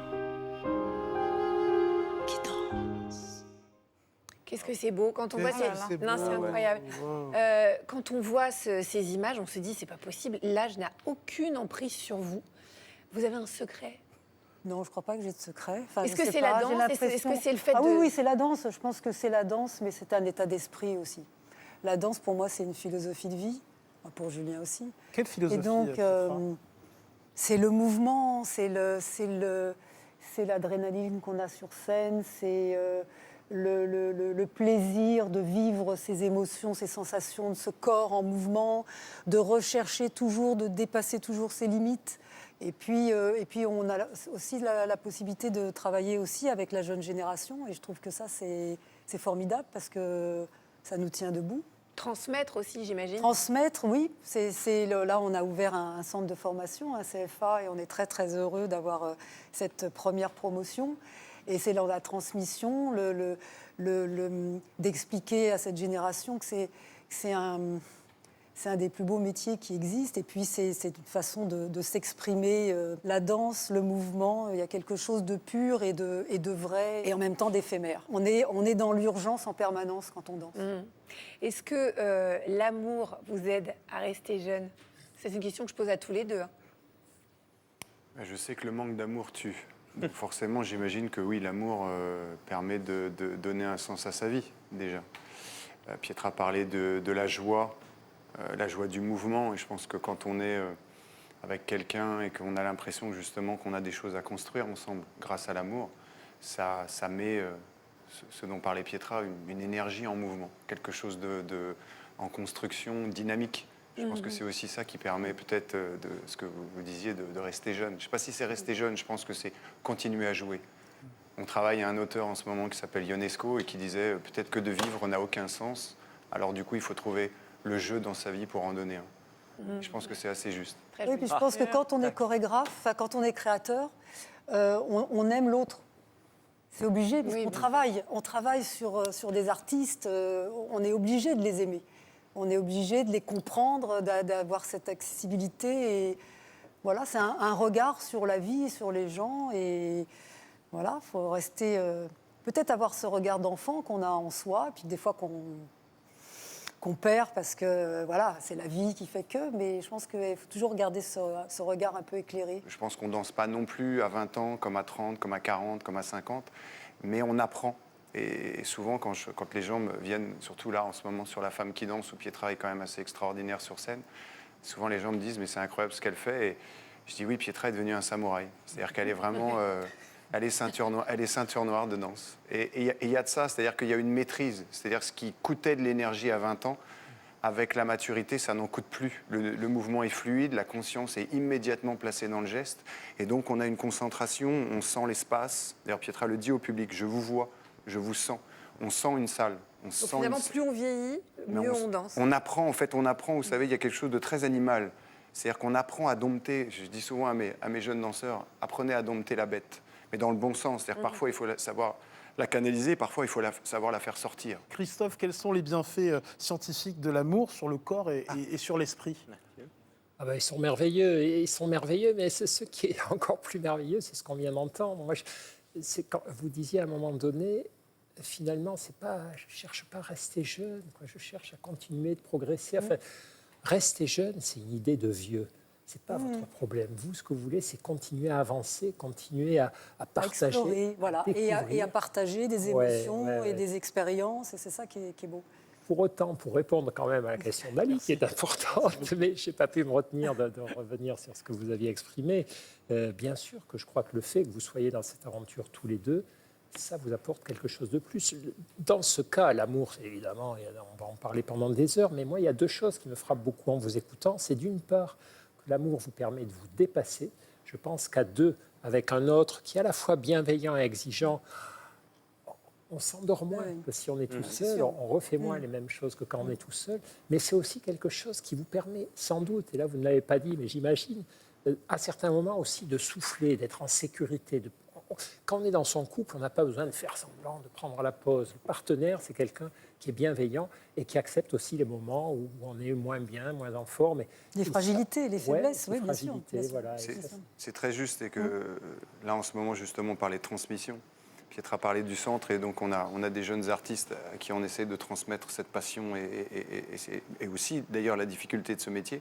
qui danse. Qu'est-ce que c'est beau quand on voit ces... Non, c'est incroyable. Quand on voit ces images, on se dit c'est pas possible. L'âge n'a aucune emprise sur vous. Vous avez un secret? Non, je crois pas que j'ai de secret. Enfin, est-ce que c'est la danse? Est-ce que c'est le fait de... Oui, c'est la danse. Je pense que c'est la danse, mais c'est un état d'esprit aussi. La danse, pour moi, c'est une philosophie de vie. Pour Julien aussi. Quelle philosophie? Et donc, c'est le mouvement, c'est l'adrénaline qu'on a sur scène, c'est le plaisir de vivre ces émotions, ces sensations de ce corps en mouvement, de rechercher toujours, de dépasser toujours ses limites. Et puis on a aussi la possibilité de travailler aussi avec la jeune génération. Et je trouve que ça, c'est formidable parce que ça nous tient debout. Transmettre aussi, j'imagine. Transmettre, oui. Là, on a ouvert un centre de formation, un CFA, et on est très, très heureux d'avoir cette première promotion. Et c'est dans la transmission, d'expliquer à cette génération que c'est un des plus beaux métiers qui existent. Et puis, c'est une façon de s'exprimer. La danse, le mouvement, il y a quelque chose de pur et de vrai, et en même temps d'éphémère. On est dans l'urgence en permanence quand on danse. Est-ce que l'amour vous aide à rester jeune? C'est une question que je pose à tous les deux. Je sais que le manque d'amour tue. Donc forcément, j'imagine que oui, l'amour permet de donner un sens à sa vie, déjà. Pietra parlait de la joie du mouvement. Et je pense que quand on est avec quelqu'un et qu'on a l'impression justement qu'on a des choses à construire ensemble grâce à l'amour, ça met, ce dont parlait Pietra, une énergie en mouvement, quelque chose en construction dynamique. Je pense que c'est aussi ça qui permet peut-être de ce que vous disiez, de rester jeune. Je ne sais pas si c'est rester jeune, je pense que c'est continuer à jouer. On travaille à un auteur en ce moment qui s'appelle Ionesco et qui disait peut-être que de vivre n'a aucun sens. Alors du coup, il faut trouver le jeu dans sa vie pour en donner un. Je pense que c'est assez juste. Oui, puis je pense que quand on est chorégraphe, quand on est créateur, on aime l'autre. C'est obligé, parce qu'on travaille sur des artistes, on est obligé de les aimer. On est obligé de les comprendre, d'avoir cette accessibilité. Et voilà, c'est un regard sur la vie, sur les gens. Et voilà, il faut rester... peut-être avoir ce regard d'enfant qu'on a en soi, puis des fois qu'on perd parce que voilà, c'est la vie qui fait que. Mais je pense qu'il faut toujours garder ce regard un peu éclairé. Je pense qu'on ne danse pas non plus à 20 ans, comme à 30, comme à 40, comme à 50. Mais on apprend. Et souvent, quand les gens me viennent, surtout là en ce moment sur La femme qui danse, où Pietra est quand même assez extraordinaire sur scène, souvent les gens me disent « mais c'est incroyable ce qu'elle fait ». Et je dis « oui, Pietra est devenue un samouraï ». C'est-à-dire qu'elle est vraiment... elle est ceinture noire de danse. Et il y a de ça, c'est-à-dire qu'il y a une maîtrise. C'est-à-dire ce qui coûtait de l'énergie à 20 ans, avec la maturité, ça n'en coûte plus. Le mouvement est fluide, la conscience est immédiatement placée dans le geste. Et donc on a une concentration, on sent l'espace. D'ailleurs, Pietra le dit au public « je vous vois ». Je vous sens. On sent une salle. Donc finalement, plus on vieillit, mieux on danse. On apprend, vous savez, il y a quelque chose de très animal. C'est-à-dire qu'on apprend à dompter, je dis souvent à mes jeunes danseurs, apprenez à dompter la bête, mais dans le bon sens. C'est-à-dire parfois, il faut savoir la canaliser, parfois, il faut savoir la faire sortir. Christophe, quels sont les bienfaits scientifiques de l'amour sur le corps et sur l'esprit? Ils sont merveilleux, mais ce qui est encore plus merveilleux, c'est ce qu'on vient d'entendre. Moi, c'est quand vous disiez à un moment donné, finalement, je ne cherche pas à rester jeune, je cherche à continuer de progresser. Enfin, rester jeune, c'est une idée de vieux. Ce n'est pas votre problème. Vous, ce que vous voulez, c'est continuer à avancer, continuer à partager. À explorer, voilà, et à partager des émotions et des expériences, et c'est ça qui est beau. Pour autant, pour répondre quand même à la question d'Ali, qui est importante, mais je n'ai pas pu me retenir de revenir sur ce que vous aviez exprimé, bien sûr que je crois que le fait que vous soyez dans cette aventure tous les deux, ça vous apporte quelque chose de plus. Dans ce cas, l'amour, évidemment, on va en parler pendant des heures, mais moi, il y a deux choses qui me frappent beaucoup en vous écoutant. C'est d'une part que l'amour vous permet de vous dépasser. Je pense qu'à deux, avec un autre qui est à la fois bienveillant et exigeant, on s'endort moins que si on est tout seul, on refait moins les mêmes choses que quand on est tout seul, mais c'est aussi quelque chose qui vous permet sans doute, et là vous ne l'avez pas dit, mais j'imagine, à certains moments aussi de souffler, d'être en sécurité. Quand on est dans son couple, on n'a pas besoin de faire semblant, de prendre la pause. Le partenaire, c'est quelqu'un qui est bienveillant et qui accepte aussi les moments où on est moins bien, moins en forme. Les fragilités, les faiblesses, oui, bien sûr. Voilà, c'est très juste et que là, en ce moment, justement, on parlait de transmission. Pietra parlait du centre et donc on a des jeunes artistes à qui on essaie de transmettre cette passion et aussi d'ailleurs la difficulté de ce métier.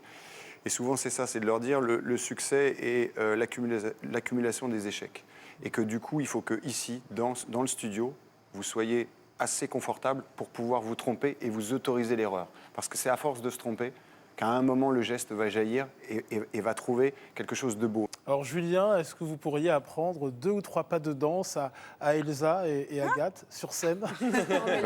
Et souvent c'est ça, c'est de leur dire le succès et l'accumulation des échecs. Et que du coup il faut que ici, dans le studio, vous soyez assez confortable pour pouvoir vous tromper et vous autoriser l'erreur. Parce que c'est à force de se tromper qu'à un moment, le geste va jaillir et va trouver quelque chose de beau. Alors Julien, est-ce que vous pourriez apprendre 2 ou 3 pas de danse à Elsa et Agathe sur scène?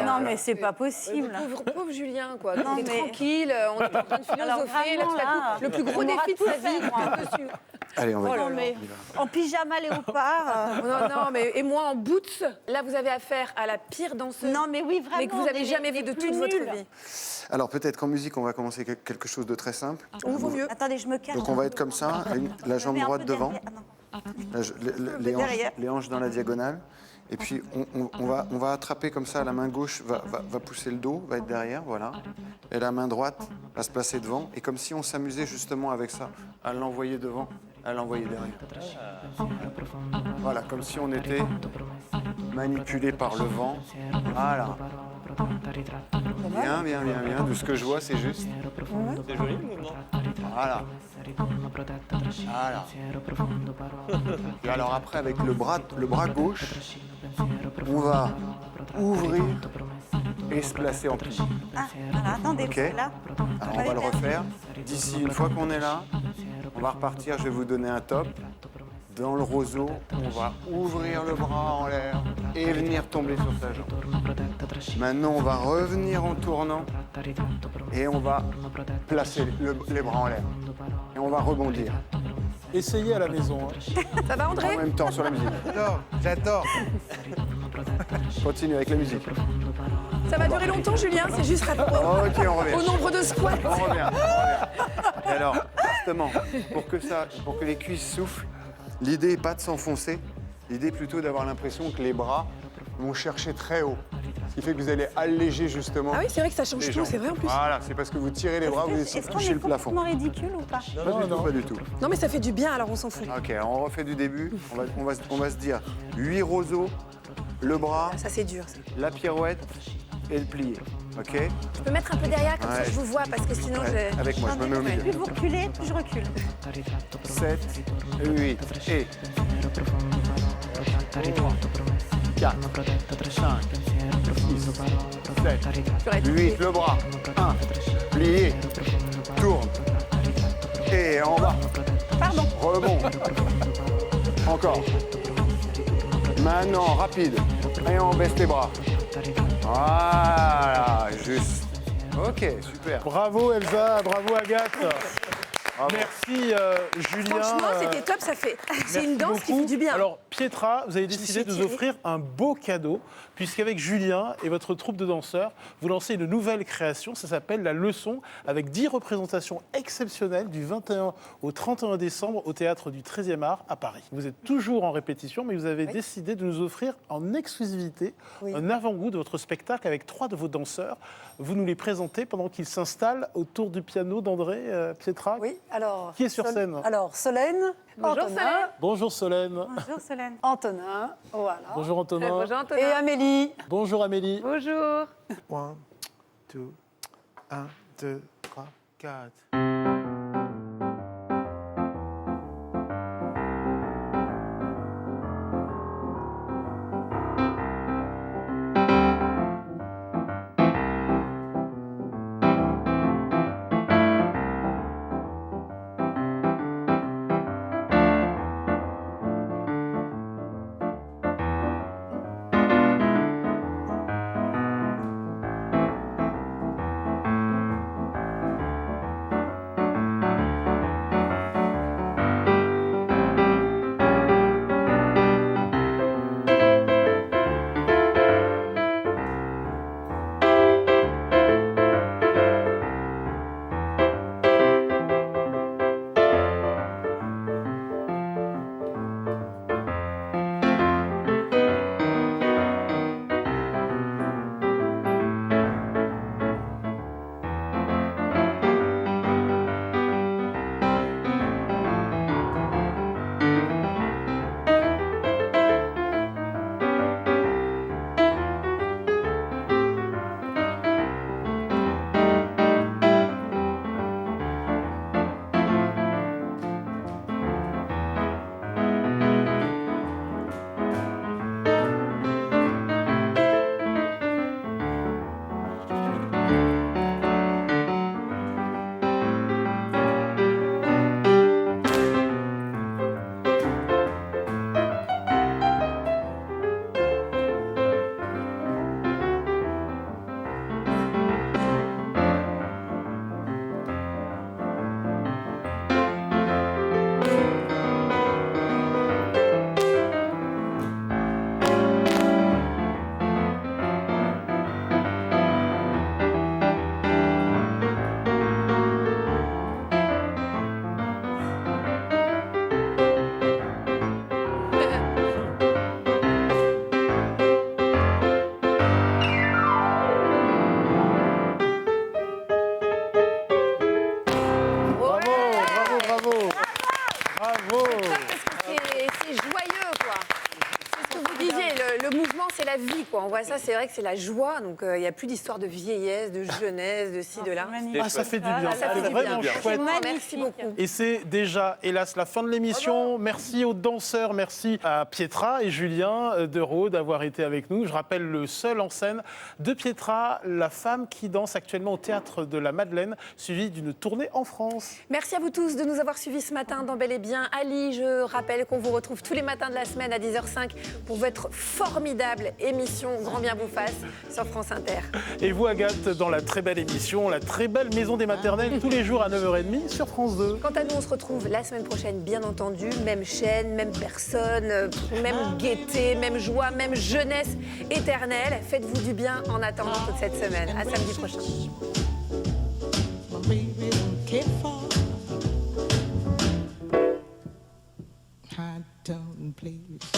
Non, mais c'est pas possible. Pauvre Julien, quoi. Non, Il est mais- tranquille, on est en train de philosopher. vraiment, là, le plus gros on aura défi de tout sa fait, vie. moi. dessus. Allez, on va. Non, mais en pyjama léopard. Non, mais et moi en boots. Là, vous avez affaire à la pire danseuse. Non, mais oui, vraiment. Mais que vous n'avez jamais vu de toute votre vie. Alors peut-être qu'en musique, on va commencer quelque chose de très simple. Ou vaut mieux. Attendez, je me cache. Donc on va être comme ça, la jambe Mais un droite peu devant, derrière. les hanches dans la diagonale. Et puis on va attraper comme ça, la main gauche va pousser le dos, va être derrière, voilà. Et la main droite va se placer devant. Et comme si on s'amusait justement avec ça, à l'envoyer devant, à l'envoyer derrière. Voilà, comme si on était manipulé par le vent. Voilà. Bien. De ce que je vois, c'est juste. C'est joli le mouvement. Voilà. Et alors après, avec le bras gauche, on va ouvrir et se placer en pli. Ah, voilà, attendez, Ok. là. Alors on va le refaire. D'ici, une fois qu'on est là, on va repartir. Je vais vous donner un top. Dans le roseau, on va ouvrir le bras en l'air et venir tomber sur sa jambe. Maintenant, on va revenir en tournant et on va placer les bras en l'air. Et on va rebondir. Essayez à la maison. Ça va, André? En même temps sur la musique. J'adore. Continue avec la musique. Ça va durer longtemps, Julien? C'est juste Ok, on revient. au nombre de squats. On revient. Et alors, justement, pour que les cuisses soufflent, l'idée n'est pas de s'enfoncer. L'idée est plutôt d'avoir l'impression que les bras vont chercher très haut. Ce qui fait que vous allez alléger justement. Ah oui, c'est vrai que ça change les tout, jambes. c'est vrai en plus. Voilà, c'est parce que vous tirez les bras, vous Est-ce qu'on touchez est le plafond. complètement ridicule ou pas? Pas du tout. Non, mais ça fait du bien, alors on s'en fout. Ok, alors on refait du début. On va se dire 8 roseaux, le bras, Ça, c'est dur. Ça. la pirouette et le plié. Ok? Je peux mettre un peu derrière, comme ça Ouais. je vous vois, parce que sinon Ouais, j'ai... avec moi, je me mets au milieu. Plus vous reculez, plus je recule. 7, 8 et 4, 5, 6, 7, 8, le bras, 1, plié, tourne, et en bas, Pardon. rebond, encore, maintenant, rapide, et on baisse les bras, voilà, juste, ok, super. Bravo Elsa, bravo Agathe. Bravo. Merci Julien. Franchement, c'était top, ça fait... C'est Merci une danse qui beaucoup. fait du bien. Alors, Pietra, vous avez décidé de nous tirée. offrir un beau cadeau, puisqu'avec Julien et votre troupe de danseurs, vous lancez une nouvelle création, ça s'appelle La Leçon, avec 10 représentations exceptionnelles du 21 au 31 décembre au Théâtre du 13e Art à Paris. Vous êtes toujours en répétition, mais vous avez décidé de nous offrir en exclusivité un avant-goût de votre spectacle avec 3 de vos danseurs. Vous nous les présentez pendant qu'ils s'installent autour du piano d'André, Pietra. Oui, alors... Qui est sur scène? Alors, Solène, Bonjour, Antonin, Solène. Bonjour Solène. Bonjour Solène. Antonin, voilà. Bonjour Antonin. Bonjour, Antonin. Et Amélie. Bonjour Amélie. Bonjour. 1, 2, 1, 2, 3, 4. le mouvement, c'est la vie, quoi. On voit ça, c'est vrai que c'est la joie. Donc, il n'y a plus d'histoire de vieillesse, de jeunesse, de ci, de là. Ah, ça fait du bien. Ça fait C'est du vraiment bien. chouette. Merci beaucoup. Et c'est déjà, hélas, la fin de l'émission. Merci aux danseurs, merci à Pietra et Julien Dereau d'avoir été avec nous. Je rappelle le seul en scène de Pietra, la femme qui danse actuellement au Théâtre de la Madeleine, suivie d'une tournée en France. Merci à vous tous de nous avoir suivis ce matin dans Bel et Bien. Ali, je rappelle qu'on vous retrouve tous les matins de la semaine à 10h05 pour votre formidable émission Grand Bien vous fasse sur France Inter. Et vous, Agathe, dans la très belle émission, la très belle Maison des Maternelles, tous les jours à 9h30 sur France 2. Quant à nous, on se retrouve la semaine prochaine, bien entendu. Même chaîne, même personne, même gaieté, même joie, même jeunesse éternelle. Faites-vous du bien en attendant toute cette semaine. À samedi prochain. I don't please.